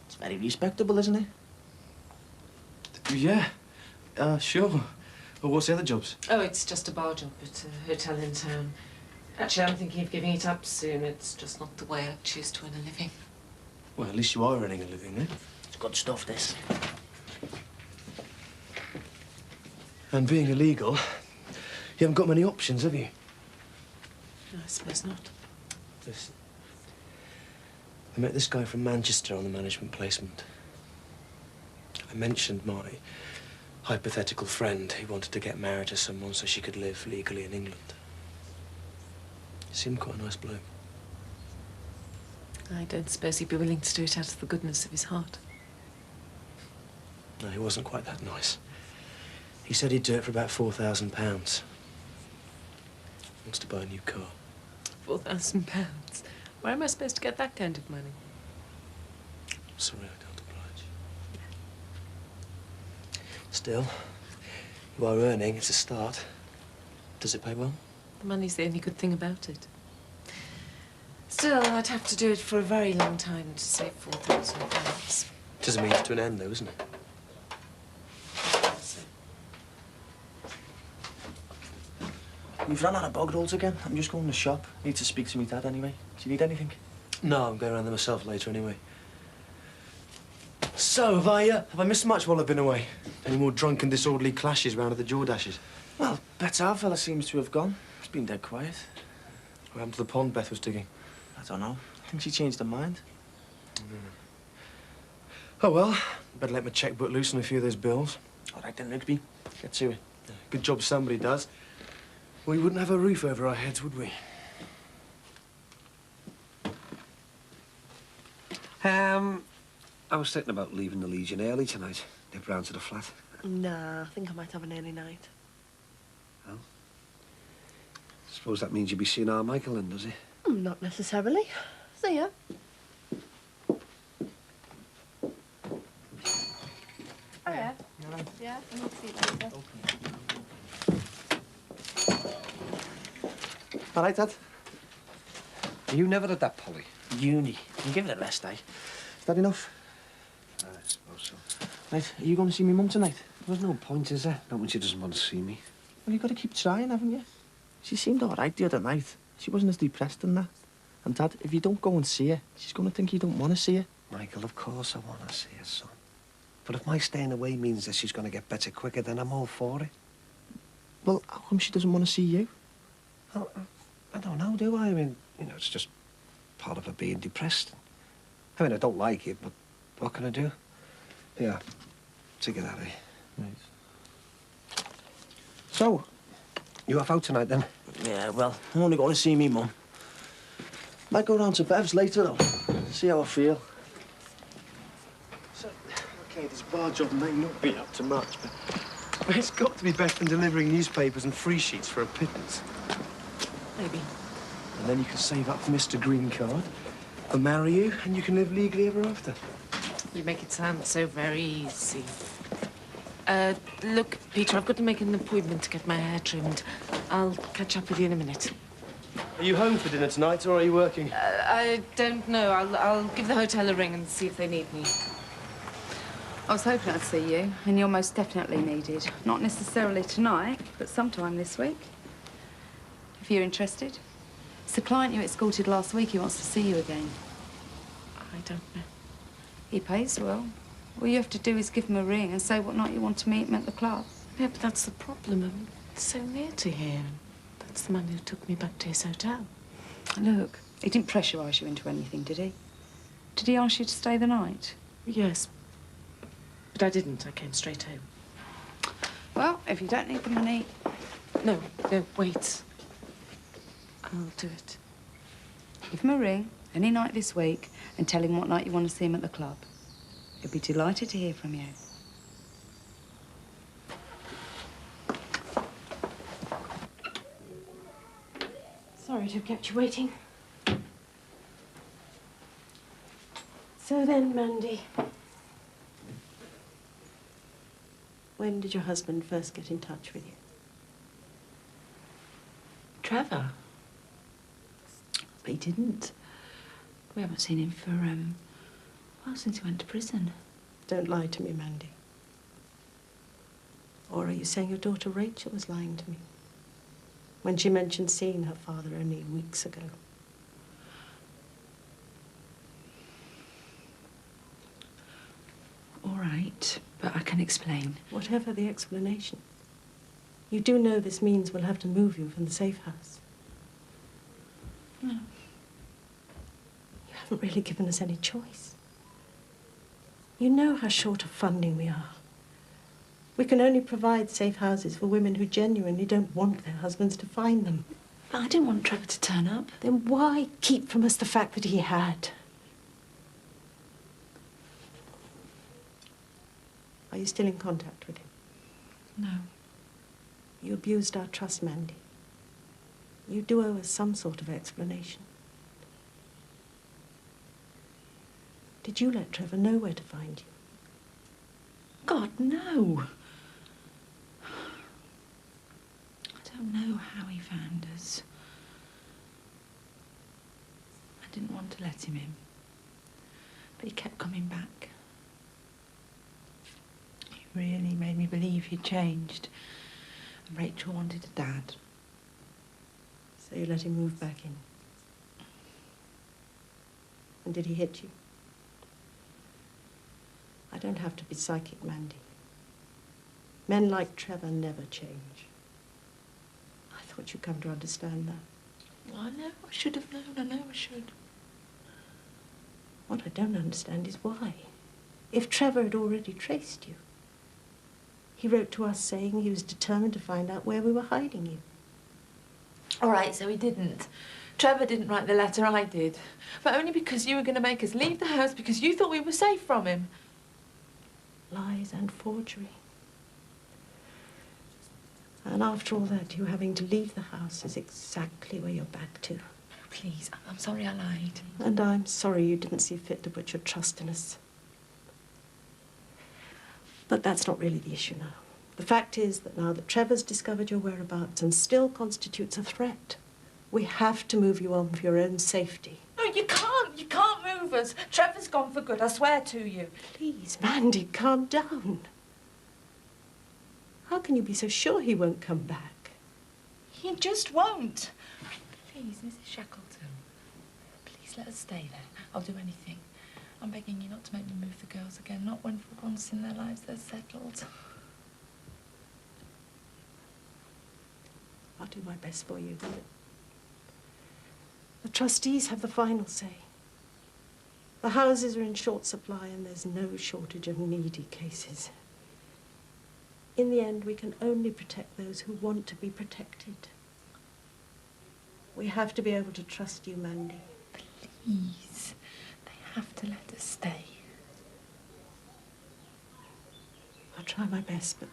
It's very respectable, isn't it? Yeah, sure. Well, what's the other jobs? Oh, it's just a bar job at a hotel in town. Actually, I'm thinking of giving it up soon. It's just not the way I choose to earn a living. Well, at least you are earning a living, eh? It's good stuff, this. And being illegal, you haven't got many options, have you? No, I suppose not. Listen, I met this guy from Manchester on the management placement. I mentioned my hypothetical friend who wanted to get married to someone so she could live legally in England. He seemed quite a nice bloke. I don't suppose he'd be willing to do it out of the goodness of his heart. No, he wasn't quite that nice. He said he'd do it for about £4,000. Wants to buy a new car. £4,000. Where am I supposed to get that kind of money? Sorry, I can't oblige. Still, you are earning. It's a start. Does it pay well? The money's the only good thing about it. Still, I'd have to do it for a very long time to save £4,000. Does a means to an end, though, isn't it? You've run out of bog rolls again. I'm just going to the shop. Need to speak to me dad anyway. Do you need anything? No, I'm going around there myself later anyway. So, have I missed much while I've been away? Any more drunken, disorderly clashes round at the Jordashes? Well, Bet's our fella seems to have gone. It's been dead quiet. What happened to the pond Beth was digging? I don't know. I think she changed her mind. Oh, well, better let my checkbook loose on a few of those bills. All right then, Rigby. Get to it. Good job somebody does. We wouldn't have a roof over our heads, would we? I was thinking about leaving the Legion early tonight. Nip round to the flat. Nah, I think I might have an early night. Oh? Suppose that means you'll be seeing our Michael then, does it? Not necessarily. See ya. Oh, yeah? Yeah, I'll see you later. All right, Dad. You never had that, Polly. Uni. You give it a rest, eh? Is that enough? I suppose so. Right, are you going to see me mum tonight? There's no point, is there? Not when she doesn't want to see me. Well, you've got to keep trying, haven't you? She seemed all right the other night. She wasn't as depressed and that. And, Dad, if you don't go and see her, she's going to think you don't want to see her. Michael, of course I want to see her, son. But if my staying away means that she's going to get better quicker, then I'm all for it. Well, how come she doesn't want to see you? Oh, I don't know, do I? I mean, you know, it's just part of her being depressed. I mean, I don't like it, but what can I do? Yeah, take it out of here. Right. So, you off out tonight, then? Yeah, well, I'm only going to see me mum. Might go round to Bev's later, though. See how I feel. So, OK, this bar job may not be up to much, but it's got to be better than delivering newspapers and free sheets for a pittance. Maybe. And then you can save up for Mr. Green Card. I'll marry you, and you can live legally ever after. You make it sound so very easy. Look, Peter, I've got to make an appointment to get my hair trimmed. I'll catch up with you in a minute. Are you home for dinner tonight, or are you working? I don't know. I'll give the hotel a ring and see if they need me. I was hoping I'd see you, and you're most definitely needed. Not necessarily tonight, but sometime this week. If you're interested. It's the client you escorted last week who wants to see you again. I don't know. He pays well. All you have to do is give him a ring and say what night you want to meet him at the club. Yeah, but that's the problem. I'm so near to here. That's the man who took me back to his hotel. Look, he didn't pressurise you into anything, did he? Did he ask you to stay the night? Yes. But I didn't. I came straight home. Well, if you don't need the money... No, wait. I'll do it. Give him a ring any night this week and tell him what night you want to see him at the club. He'll be delighted to hear from you. Sorry to have kept you waiting. So then, Mandy, when did your husband first get in touch with you? Trevor? He didn't. We haven't seen him for, well, since he went to prison. Don't lie to me, Mandy. Or are you saying your daughter Rachel was lying to me? when she mentioned seeing her father only weeks ago. All right, but I can explain. Whatever the explanation, you do know this means we'll have to move you from the safe house. No. You haven't really given us any choice. You know how short of funding we are. We can only provide safe houses for women who genuinely don't want their husbands to find them. But I didn't want Trevor to turn up. Then why keep from us the fact that he had? Are you still in contact with him? No. You abused our trust, Mandy. You do owe us some sort of explanation. Did you let Trevor know where to find you? God, no. I don't know how he found us. I didn't want to let him in. But he kept coming back. He really made me believe he'd changed. And Rachel wanted a dad. So you let him move back in. And did he hit you? I don't have to be psychic, Mandy. Men like Trevor never change. I thought you'd come to understand that. Well, I know I should have known. I know I should. What I don't understand is why. If Trevor had already traced you, he wrote to us saying he was determined to find out where we were hiding you. All right, so he didn't. Trevor didn't write the letter, I did. But only because you were going to make us leave the house because you thought we were safe from him. Lies and forgery. And after all that, you having to leave the house is exactly where you're back to. Please, I'm sorry I lied. And I'm sorry you didn't see fit to put your trust in us. But that's not really the issue now. The fact is that now that Trevor's discovered your whereabouts and still constitutes a threat, we have to move you on for your own safety. No, you can't. You can't move us. Trevor's gone for good, I swear to you. Please, Mandy, calm down. How can you be so sure he won't come back? He just won't. Please, Mrs. Shackleton, please let us stay there. I'll do anything. I'm begging you not to make me move the girls again, not when for once in their lives they're settled. I'll do my best for you. The trustees have the final say. The houses are in short supply and there's no shortage of needy cases. In the end, we can only protect those who want to be protected. We have to be able to trust you, Mandy. Please, they have to let us stay. I'll try my best, but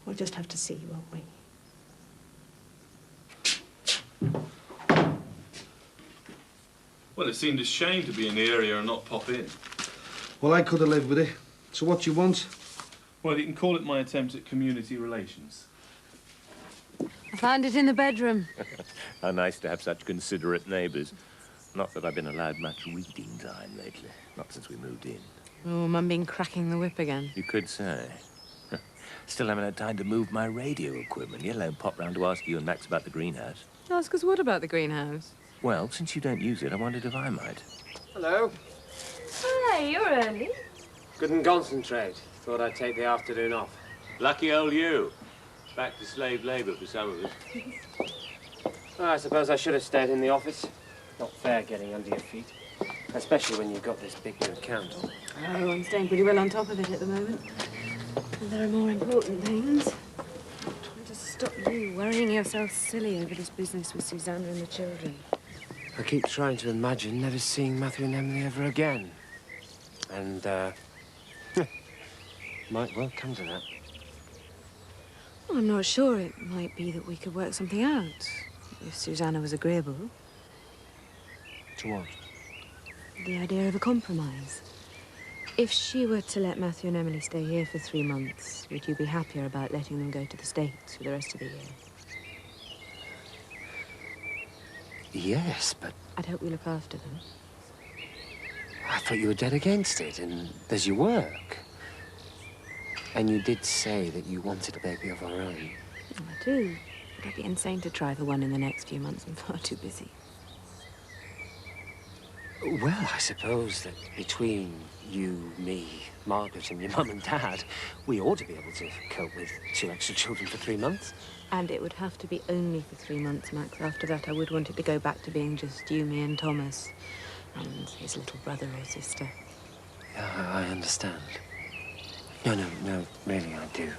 we'll just have to see, won't we? Well, it seemed a shame to be in the area and not pop in. Well, I could have lived with it. So what do you want? Well, you can call it my attempt at community relations. I found it in the bedroom. How nice to have such considerate neighbours. Not that I've been allowed much reading time lately. Not since we moved in. Oh, Mum been cracking the whip again. You could say. Still haven't had time to move my radio equipment, let alone pop round to ask you and Max about the greenhouse. Ask us what about the greenhouse? Well, since you don't use it, I wondered if I might. Hello. Hey, you're early. Couldn't concentrate. Thought I'd take the afternoon off. Lucky old you. Back to slave labour for some of us. I suppose I should have stayed in the office. Not fair getting under your feet. Especially when you've got this big new account. Oh, I'm staying pretty well on top of it at the moment. And there are more important things. I'm trying to stop you worrying yourself silly over this business with Susanna and the children. I keep trying to imagine never seeing Matthew and Emily ever again. And, might well come to that. Well, I'm not sure. It might be that we could work something out. If Susanna was agreeable. To what? The idea of a compromise. If she were to let Matthew and Emily stay here for 3 months, would you be happier about letting them go to the States for the rest of the year? Yes, but I'd hope we look after them. I thought you were dead against it, and there's your work. And you did say that you wanted a baby of our own. I do. But I'd be insane to try for one in the next few months. I'm far too busy. Well, I suppose that between you, me, Margaret, and your mum and dad, we ought to be able to cope with 2 extra children for 3 months. And it would have to be only for 3 months, Max. After that, I would want it to go back to being just you, me, and Thomas. And his little brother or sister. Yeah, I understand. No, really, I do.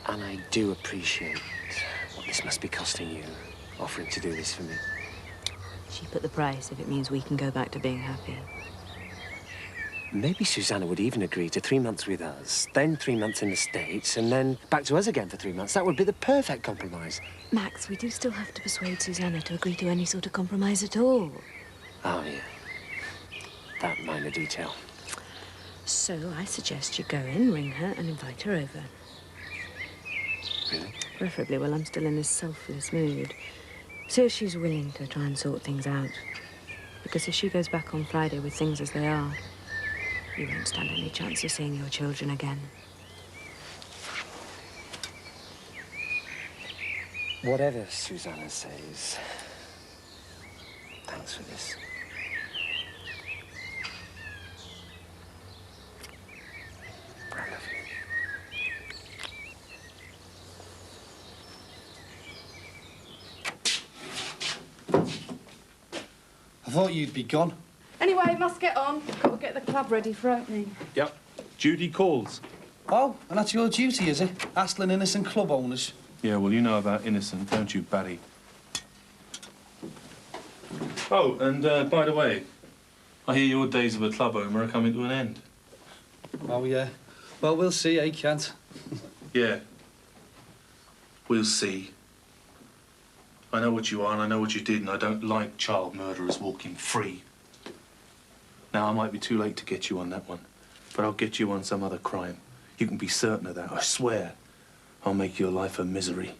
And I do appreciate what this must be costing you, offering to do this for me. Cheap at the price if it means we can go back to being happy. Maybe Susanna would even agree to 3 months with us, then 3 months in the States, and then back to us again for 3 months. That would be the perfect compromise. Max, we do still have to persuade Susanna to agree to any sort of compromise at all. Oh, yeah. That minor detail. So I suggest you go in, ring her, and invite her over. Really? Preferably while I'm still in this selfless mood. See if she's willing to try and sort things out. Because if she goes back on Friday with things as they are, you won't stand any chance of seeing your children again. Whatever Susanna says, thanks for this. I love you. I thought you'd be gone. Anyway, must get on. Got to get the club ready for opening. Yep. Judy calls. Oh, and that's your duty, is it? Hassling innocent club owners. Yeah, well, you know about innocent, don't you, Barry? Oh, and by the way, I hear your days of a club owner are coming to an end. Oh, yeah. Well, we'll see, eh, Kent? Yeah. We'll see. I know what you are and I know what you did, and I don't like child murderers walking free. Now, I might be too late to get you on that one, but I'll get you on some other crime. You can be certain of that, I swear. I'll make your life a misery.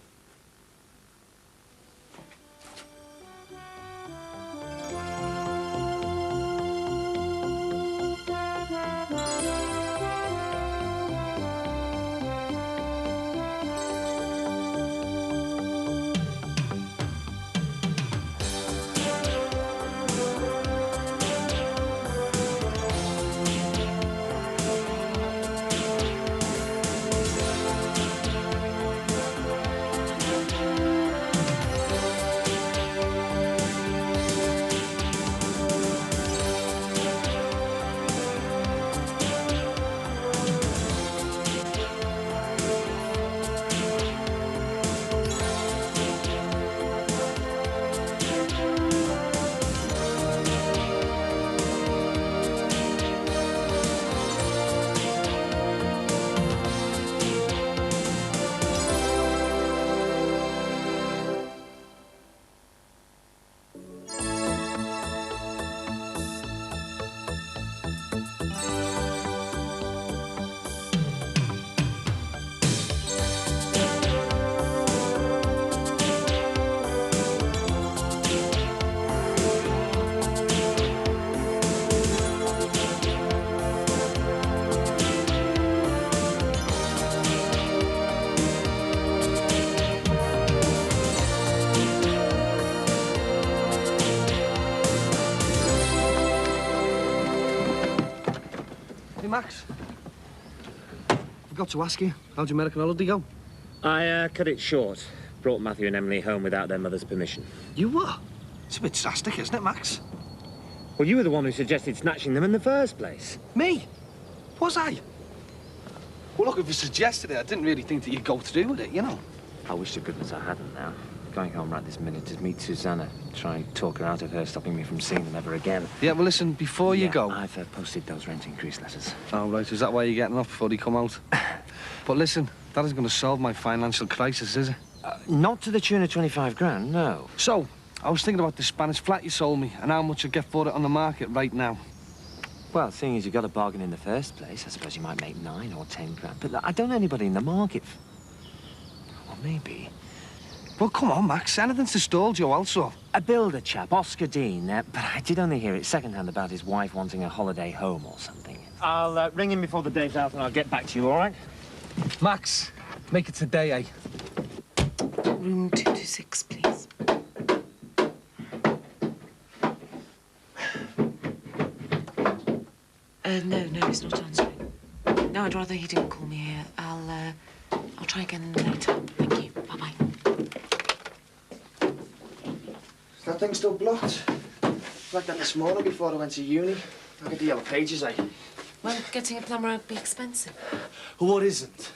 Max, forgot to ask you, how'd your American holiday go? I cut it short. Brought Matthew and Emily home without their mother's permission. You what? It's a bit drastic, isn't it, Max? Well, you were the one who suggested snatching them in the first place. Me? Was I? Well, look, if you suggested it, I didn't really think that you'd go through with it, you know. I wish to goodness I hadn't now. Going home right this minute to meet Susanna. Try and talk her out of her stopping me from seeing them ever again. Yeah, well, listen, before you go... I've posted those rent increase letters. Oh, right, is that why you're getting off before they come out? But listen, that isn't going to solve my financial crisis, is it? Not to the tune of 25 grand, no. So, I was thinking about the Spanish flat you sold me and how much I'd get for it on the market right now. Well, seeing as you got a bargain in the first place, I suppose you might make 9 or 10 grand. But I don't know anybody in the market. Well, maybe. Well, come on, Max. Anything's to stall Joe, also. A builder chap, Oscar Dean. But I did only hear it secondhand about his wife wanting a holiday home or something. I'll ring him before the day's out and I'll get back to you, all right? Max, make it today, eh? Room 226, please. No, he's not answering. No, I'd rather he didn't call me here. I'll try again later. Thank you. Bye-bye. Is that thing still blocked? Like that this morning before I went to uni. Look at the yellow pages, eh? Well, getting a plumber would be expensive. Well, what isn't?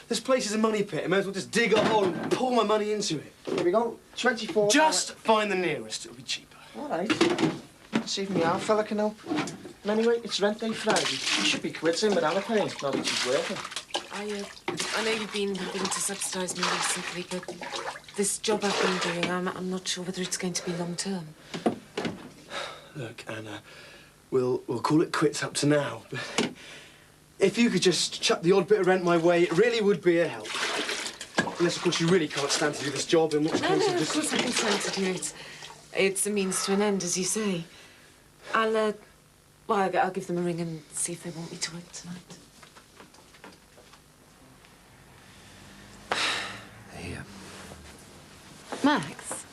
This place is a money pit. I may as well just dig a hole and pour my money into it. Here we go. 24. Just find the nearest. It'll be cheaper. All right. See if me our fella can help. And anyway, it's rent day Friday. You should be quitting with Anna paying, now that she's working. I know you've been having to subsidise me recently, but this job I've been doing, I'm not sure whether it's going to be long-term. Look, Anna, we'll call it quits up to now, but if you could just chuck the odd bit of rent my way, it really would be a help. Unless, of course, you really can't stand to do this job, in which case No, you of just... course I can stand to do it. It's a means to an end, as you say. Well, I'll give them a ring and see if they want me to work tonight. Here. Max,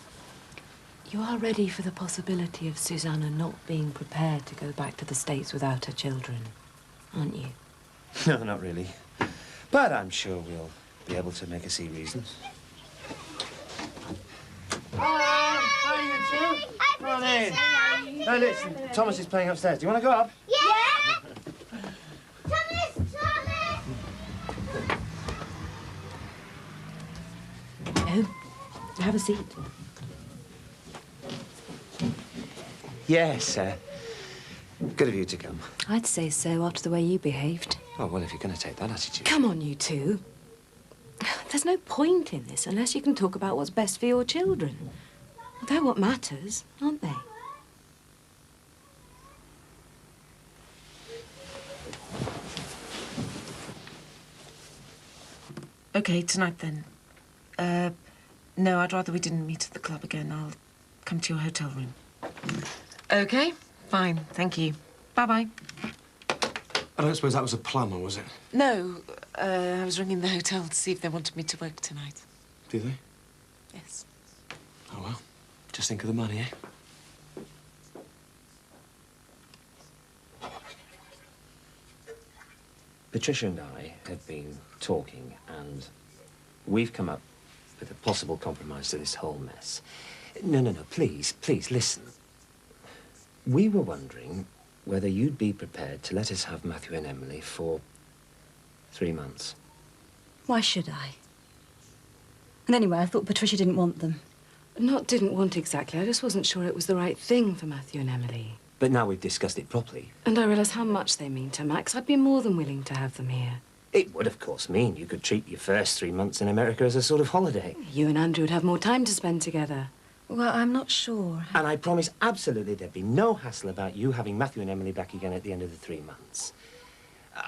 you are ready for the possibility of Susanna not being prepared to go back to the States without her children, aren't you? No, not really. But I'm sure we'll be able to make her see reasons. Hi, you two. Come on in. No, listen, Thomas is playing upstairs. Do you want to go up? Yeah! Thomas! Oh, have a seat. Yes, good of you to come. I'd say so after the way you behaved. Oh, well, if you're going to take that attitude... Come on, you two. There's no point in this unless you can talk about what's best for your children. They're what matters, aren't they? OK, tonight then. No, I'd rather we didn't meet at the club again. I'll come to your hotel room. OK, fine, thank you. Bye-bye. I don't suppose that was a plumber, was it? No, I was ringing the hotel to see if they wanted me to work tonight. Do they? Yes. Oh, well. Just think of the money, eh? Patricia and I have been talking, and we've come up with a possible compromise to this whole mess. No, please, listen. We were wondering whether you'd be prepared to let us have Matthew and Emily for 3 months. Why should I? And anyway, I thought Patricia didn't want them. Not didn't want exactly. I just wasn't sure it was the right thing for Matthew and Emily. But now we've discussed it properly. And I realise how much they mean to Max. I'd be more than willing to have them here. It would, of course, mean you could treat your first 3 months in America as a sort of holiday. You and Andrew would have more time to spend together. Well, I'm not sure. And I promise absolutely there'd be no hassle about you having Matthew and Emily back again at the end of the 3 months.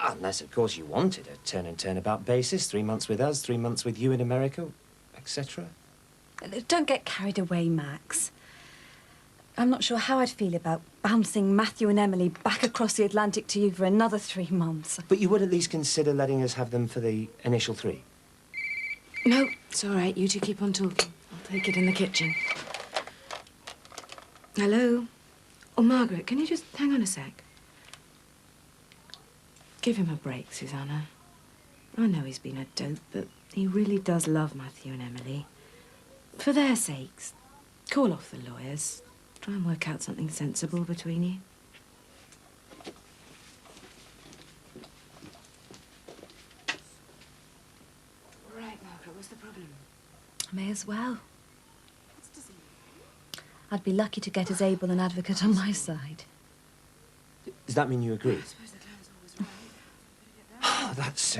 Unless, of course, you wanted a turn and turnabout basis, 3 months with us, 3 months with you in America, etc. Don't get carried away, Max. I'm not sure how I'd feel about bouncing Matthew and Emily back across the Atlantic to you for another 3 months. But you would at least consider letting us have them for the initial 3? No, it's all right. You two keep on talking. I'll take it in the kitchen. Hello? Oh, Margaret, can you just hang on a sec? Give him a break, Susanna. I know he's been a dope, but he really does love Matthew and Emily. For their sakes, call off the lawyers. Try and work out something sensible between you. Right, Margaret, what's the problem? May as well. I'd be lucky to get as able an advocate on my side. Does that mean you agree? Oh, that's,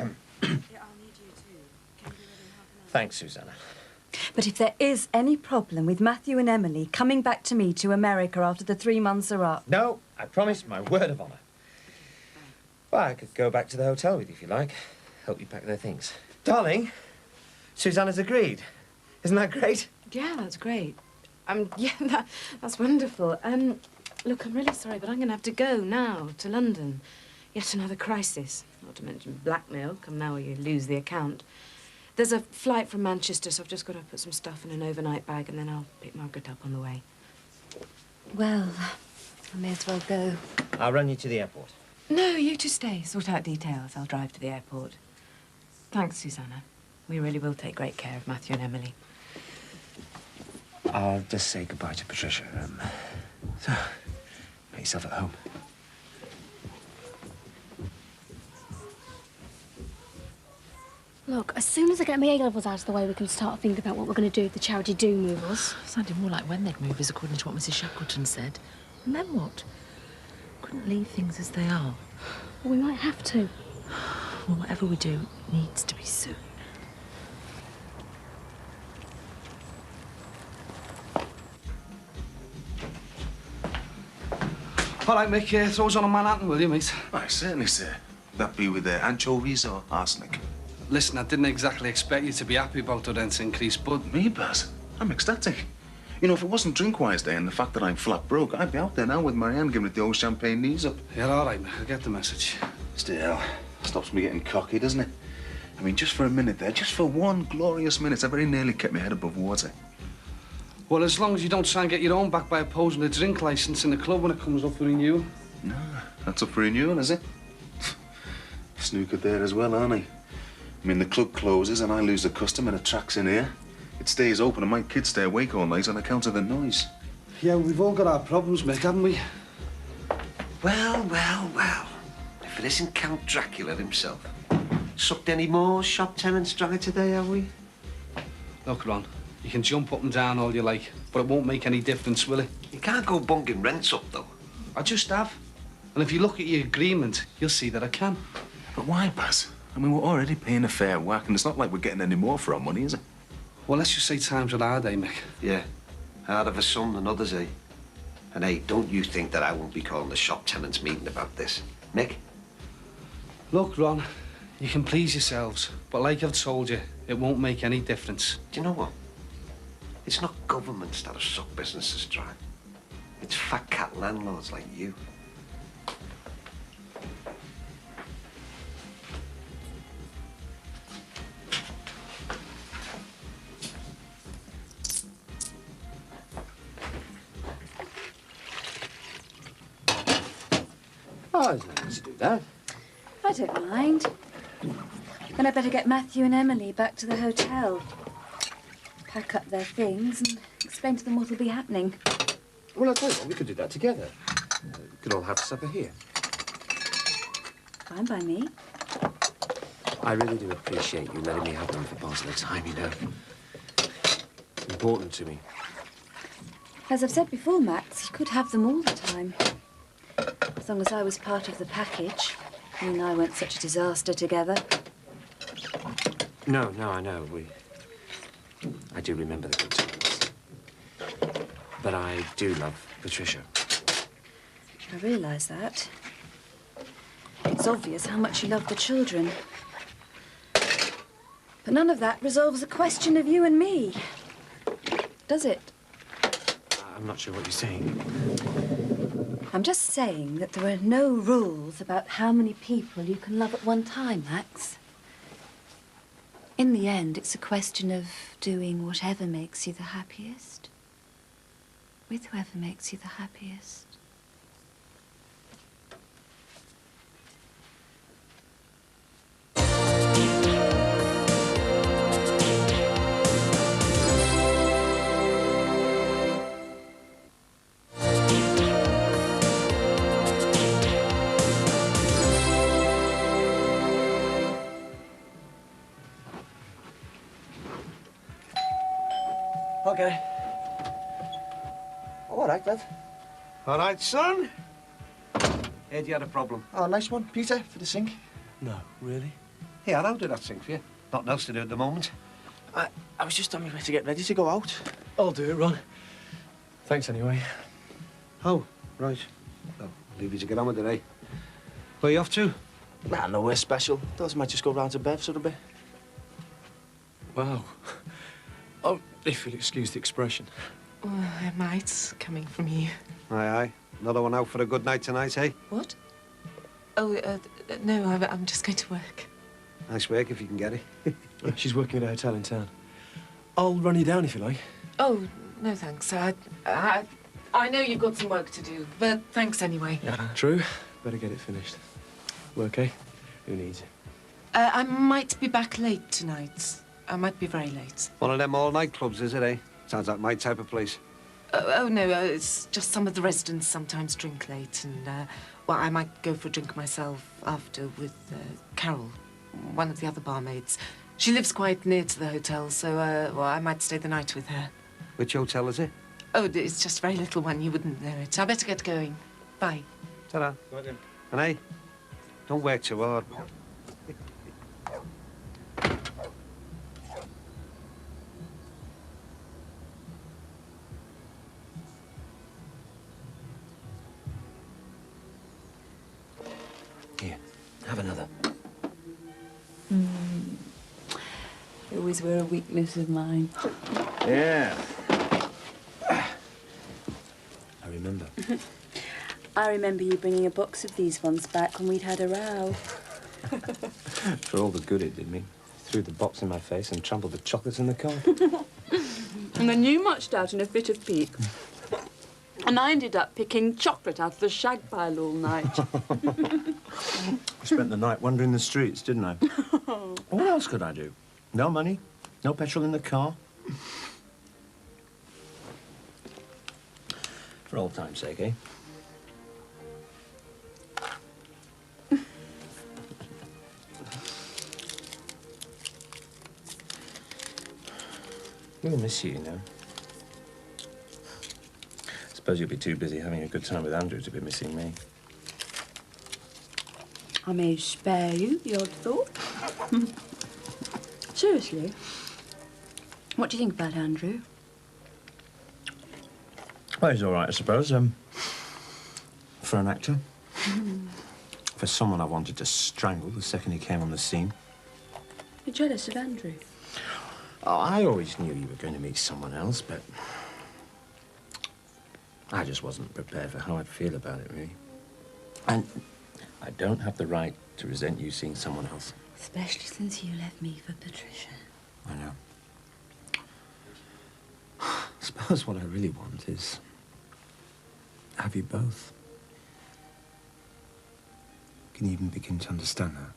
Thanks, Susanna. But if there is any problem with Matthew and Emily coming back to me to America after the 3 months are up... No, I promise, my word of honour. Well, I could go back to the hotel with you if you like. Help you pack their things. Darling, Susanna's agreed. Isn't that great? Yeah, that's great. Yeah, that's wonderful. Look, I'm really sorry, but I'm going to have to go now to London. Yet another crisis, not to mention blackmail, come now or you lose the account. There's a flight from Manchester, so I've just got to put some stuff in an overnight bag and then I'll pick Margaret up on the way. Well, I may as well go. I'll run you to the airport. No, you two stay. Sort out details. I'll drive to the airport. Thanks, Susanna. We really will take great care of Matthew and Emily. I'll just say goodbye to Patricia. So, make yourself at home. Look, as soon as I get my A-levels out of the way, we can start thinking about what we're going to do if the charity do move us. Sounded more like when they'd move us, according to what Mrs. Shackleton said. And then what? Couldn't leave things as they are. Well, we might have to. Well, whatever we do needs to be soon. All right, Mick, throw us on a Manhattan, will you, mate? Aye, certainly, sir. That be with anchovies or arsenic? Listen, I didn't exactly expect you to be happy about the rent increase, but... Me, Baz? I'm ecstatic. You know, if it wasn't Drinkwise Day and the fact that I'm flat broke, I'd be out there now with Marianne giving it the old champagne knees up. Yeah, all right, Mick, I get the message. Still, stops me getting cocky, doesn't it? I mean, just for a minute there, just for one glorious minute, I very nearly kept my head above water. Well, as long as you don't try and get your own back by opposing the drink licence in the club when it comes up for renewal. No, that's up for renewal, is it? Snookered there as well, aren't I? I mean, the club closes and I lose the customer that tracks in here. It stays open and my kids stay awake all night on account of the noise. Yeah, we've all got our problems, Mick, haven't we? Well, well, well. If it isn't Count Dracula himself. Sucked any more shop tenants dry today, have we? Look, Ron, you can jump up and down all you like, but it won't make any difference, will it? You can't go bunking rents up, though. I just have. And if you look at your agreement, you'll see that I can. But why, Baz? I mean, we're already paying a fair whack, and it's not like we're getting any more for our money, is it? Well, let's just say times are hard, eh, Mick? Yeah, harder for some than others, eh? And hey, don't you think that I won't be calling the shop tenants meeting about this, Mick? Look, Ron, you can please yourselves, but like I've told you, it won't make any difference. Do you know what? It's not governments that have sucked businesses dry. It's fat cat landlords like you. Oh, there's nothing to do that. I don't mind. Then I'd better get Matthew and Emily back to the hotel. Pack up their things and explain to them what'll be happening. Well, I'll tell you what, we could do that together. We could all have supper here. Fine by me. I really do appreciate you letting me have them for part of the time, you know. Important to me. As I've said before, Max, you could have them all the time. As long as I was part of the package. You and I weren't such a disaster together. No, I know. I do remember the good times. But I do love Patricia. I realise that. It's obvious how much you love the children. But none of that resolves the question of you and me. Does it? I'm not sure what you're saying. I'm just saying that there are no rules about how many people you can love at one time, Max. In the end, it's a question of doing whatever makes you the happiest, with whoever makes you the happiest. Okay. All right, lad. All right, son. Heard you had a problem. Oh, nice one. Peter, for the sink? No, really? Yeah, I'll do that sink for you. Nothing else to do at the moment. I was just on my way to get ready to go out. I'll do it, Ron. Thanks, anyway. Oh, right. Well, leave you to get on with it, eh? Where are you off to? Nah, nowhere special. Thought I might just go round to Bev's for a bit. Wow. Oh, if you'll excuse the expression. Oh, a might's coming from you. Aye, aye. Another one out for a good night tonight, eh? What? Oh, no, I'm just going to work. Nice work if you can get it. She's working at a hotel in town. I'll run you down if you like. Oh, no, thanks. I know you've got some work to do, but thanks anyway. Yeah, true. Better get it finished. Work, eh? Who needs it? I might be back late tonight. I might be very late. One of them all-night clubs, is it, eh? Sounds like my type of place. Oh, no, it's just some of the residents sometimes drink late, and, well, I might go for a drink myself after with Carol, one of the other barmaids. She lives quite near to the hotel, so, well, I might stay the night with her. Which hotel is it? Oh, it's just a very little one. You wouldn't know it. I better get going. Bye. Ta-da. And hey, don't work too hard. Here, have another. They always were a weakness of mine. Yeah. I remember. I remember you bringing a box of these ones back when we'd had a row. For all the good it did me. Threw the box in my face and trampled the chocolates in the car. And then you marched out in a fit of pique. And I ended up picking chocolate out of the shag pile all night. I spent the night wandering the streets, didn't I? What else could I do? No money, no petrol in the car. For old time's sake, eh? We'll miss you, you know. Suppose you'll be too busy having a good time with Andrew to be missing me. I may spare you the odd thought. Seriously, what do you think about Andrew? Well, he's all right, I suppose. For an actor. For someone I wanted to strangle the second he came on the scene. You're jealous of Andrew? Oh, I always knew you were going to meet someone else, but I just wasn't prepared for how I'd feel about it, really. And I don't have the right to resent you seeing someone else. Especially since you left me for Patricia. I know. I suppose what I really want is have you both. Can you even begin to understand that?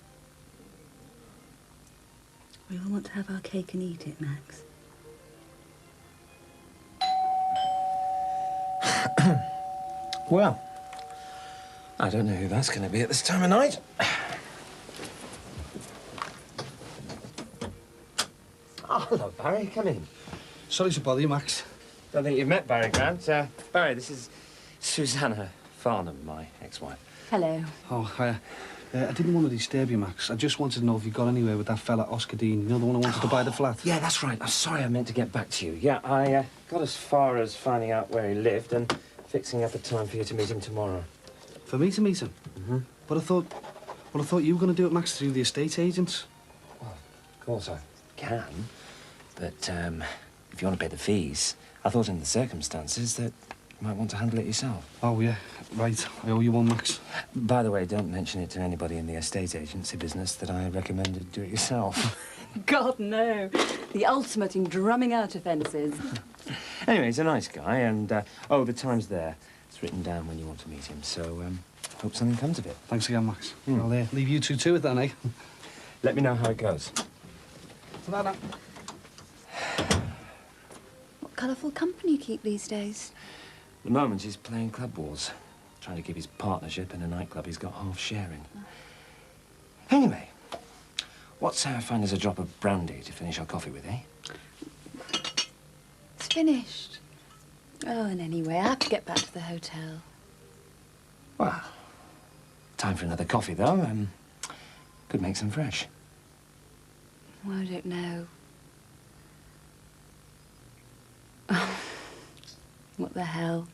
We all want to have our cake and eat it, Max. Well, I don't know who that's going to be at this time of night. Oh, hello, Barry. Come in. Sorry to bother you, Max. Don't think you've met Barry Grant. Barry, this is Susanna Farnham, my ex-wife. Hello. Oh, hiya. I didn't want to disturb you, Max. I just wanted to know if you got anywhere with that fella, Oscar Dean. You know, the one who wanted to buy the flat? Yeah, that's right. I'm sorry I meant to get back to you. Yeah, I got as far as finding out where he lived and fixing up a time for you to meet him tomorrow. For me to meet him? Mm-hmm. But I thought you were going to do it, Max, through the estate agents. Well, of course I can. But if you want to pay the fees, I thought in the circumstances that you might want to handle it yourself. Oh, yeah. Right. I owe you one, Max. By the way, don't mention it to anybody in the estate agency business that I recommended do it yourself. God, no. The ultimate in drumming out offences. Anyway, he's a nice guy, and, oh, the time's there. It's written down when you want to meet him, so, hope something comes of it. Thanks again, Max. I'll leave you two to it then, eh? Let me know how it goes. What colourful company you keep these days? At the moment, he's playing Club Wars, trying to keep his partnership in a nightclub he's got half share in. Anyway, what's how I find us a drop of brandy to finish our coffee with, eh? It's finished. Oh, and anyway, I have to get back to the hotel. Well, time for another coffee, though. Could make some fresh. Well, I don't know. Oh, what the hell?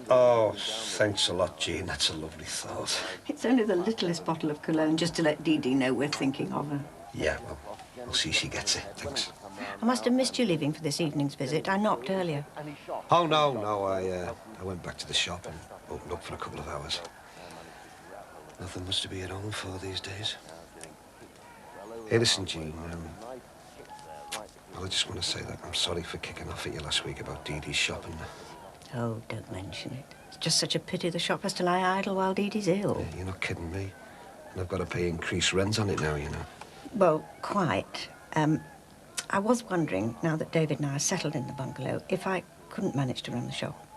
Oh, thanks a lot, Jean. That's a lovely thought. It's only the littlest bottle of cologne, just to let Dee Dee know we're thinking of her. Yeah, well, we'll see she gets it. Thanks. I must have missed you leaving for this evening's visit. I knocked earlier. Oh, no. I went back to the shop and opened up for a couple of hours. Nothing much to be at home for these days. Hey, listen, Jean, well, I just want to say that I'm sorry for kicking off at you last week about Dee Dee's shopping. Oh, don't mention it. It's just such a pity the shop has to lie idle while Dee Dee's ill. Yeah, you're not kidding me. And I've got to pay increased rent on it now, you know. Well, quite. I was wondering, now that David and I are settled in the bungalow, if I couldn't manage to run the shop.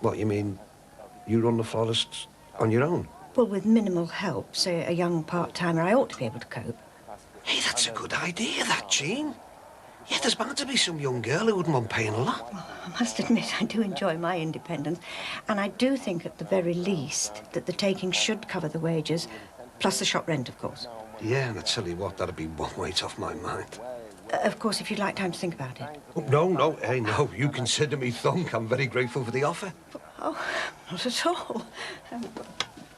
What, you mean you run the florists on your own? Well, with minimal help, say a young part-timer, I ought to be able to cope. Hey, that's a good idea, that, Jean. Yeah, there's bound to be some young girl who wouldn't want paying a lot. Well, I must admit, I do enjoy my independence. And I do think, at the very least, that the taking should cover the wages, plus the shop rent, of course. Yeah, and I tell you what, that'd be one weight off my mind. Of course, if you'd like time to think about it. Oh, no, hey, no, you consider me thunk. I'm very grateful for the offer. Oh, not at all.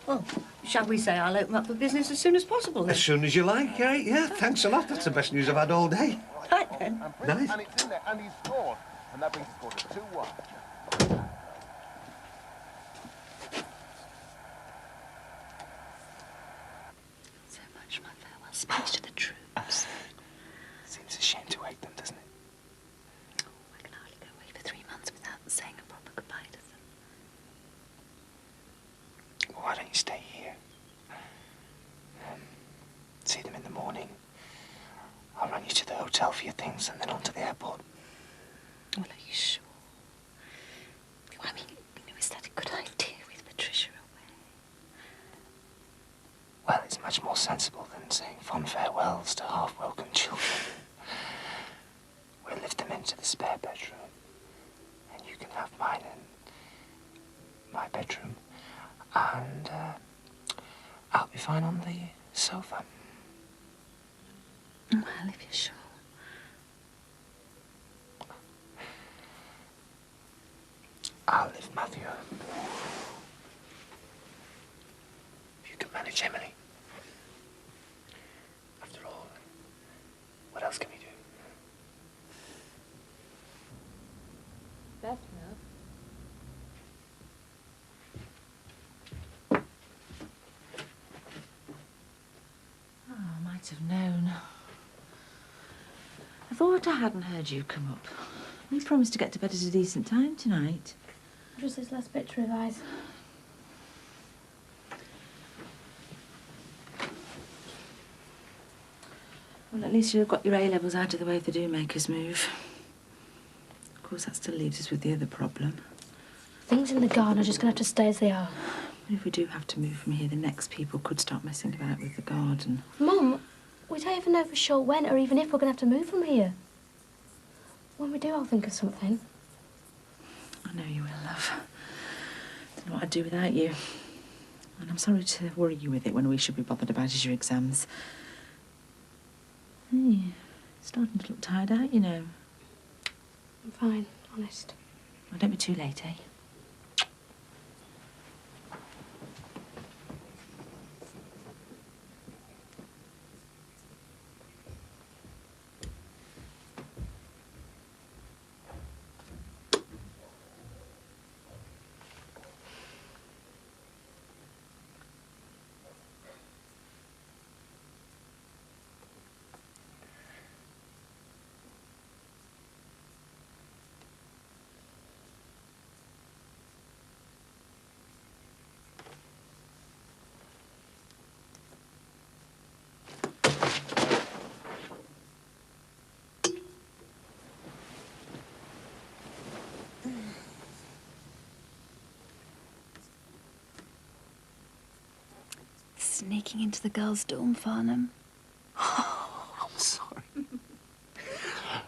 Well, shall we say I'll open up for business as soon as possible, then? As soon as you like, right? Yeah, thanks a lot. That's the best news I've had all day. Right, then. Nice. And it's in there, and he's scored. And that brings the score to 2-1. So much my farewell speech to the troops. Seems a shame to wake them, doesn't it? Oh, I can hardly go away for 3 months without saying a proper goodbye to them. Well, why don't you stay here? See them in the morning. I'll run you to the hotel for your things and then on to the airport. Well, are you sure? I mean, is that a good idea with Patricia away? Well, it's much more sensible than saying fond farewells to half-welcome children. We'll lift them into the spare bedroom, and you can have mine in my bedroom, and I'll be fine on the sofa. Well, if you're sure. I'll lift Matthew. If you can manage Emily. After all, what else can we do? Beth, love. Oh, I might have known. I thought I hadn't heard you come up. You promised to get to bed at a decent time tonight. Just this last bit to revise. Well, at least you've got your A-levels out of the way if they do make us move. Of course, that still leaves us with the other problem. Things in the garden are just going to have to stay as they are. If we do have to move from here, the next people could start messing about with the garden. Mum, we don't even know for sure when or even if we're going to have to move from here. When we do, I'll think of something. I know you will, love. Don't know what I'd do without you. And I'm sorry to worry you with it when we should be bothered about is your exams. Hey, starting to look tired out, you know. I'm fine, honest. Well, don't be too late, eh? Sneaking into the girls' dorm, Farnham. I'm sorry. I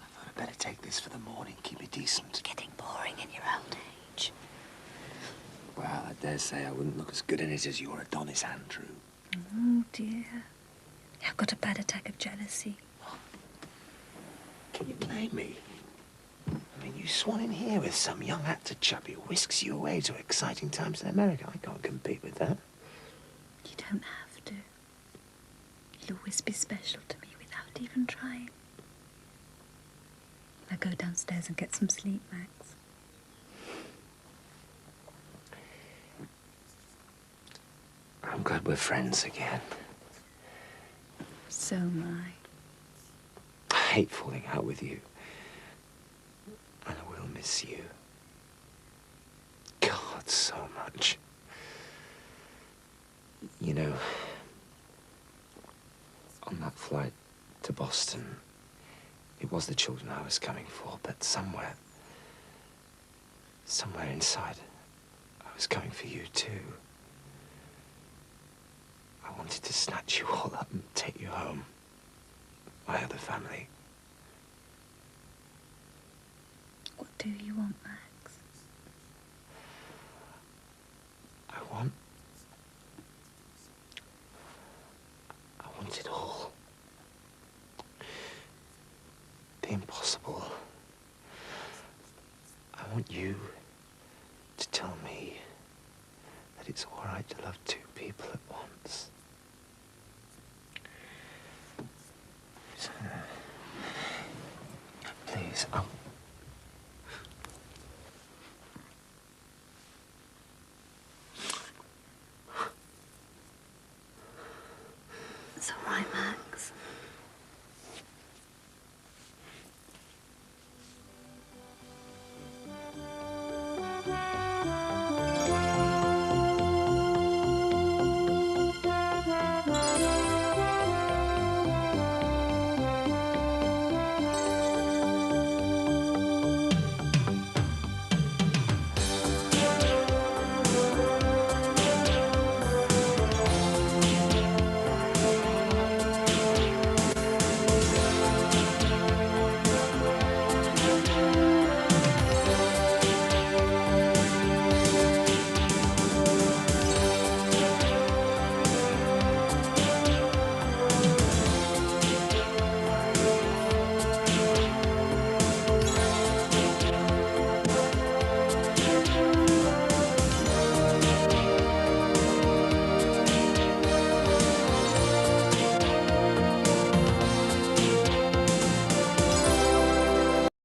thought I'd better take this for the morning, keep it decent. Getting boring in your old age. Well, I dare say I wouldn't look as good in it as your Adonis, Andrew. Oh, dear. I've got a bad attack of jealousy. Can you blame me? I mean, you swan in here with some young actor chap who whisks you away to exciting times in America. I can't compete with that. You don't have to. You'll always be special to me without even trying. I go downstairs and get some sleep, Max? I'm glad we're friends again. So am I hate falling out with you. And I will miss you. God, so much. You know, on that flight to Boston, it was the children I was coming for, but somewhere inside, I was coming for you too. I wanted to snatch you all up and take you home. My other family. What do you want, Max? I want it all. The impossible. I want you to tell me that it's all right to love two people at once. Please, It's all right, Max.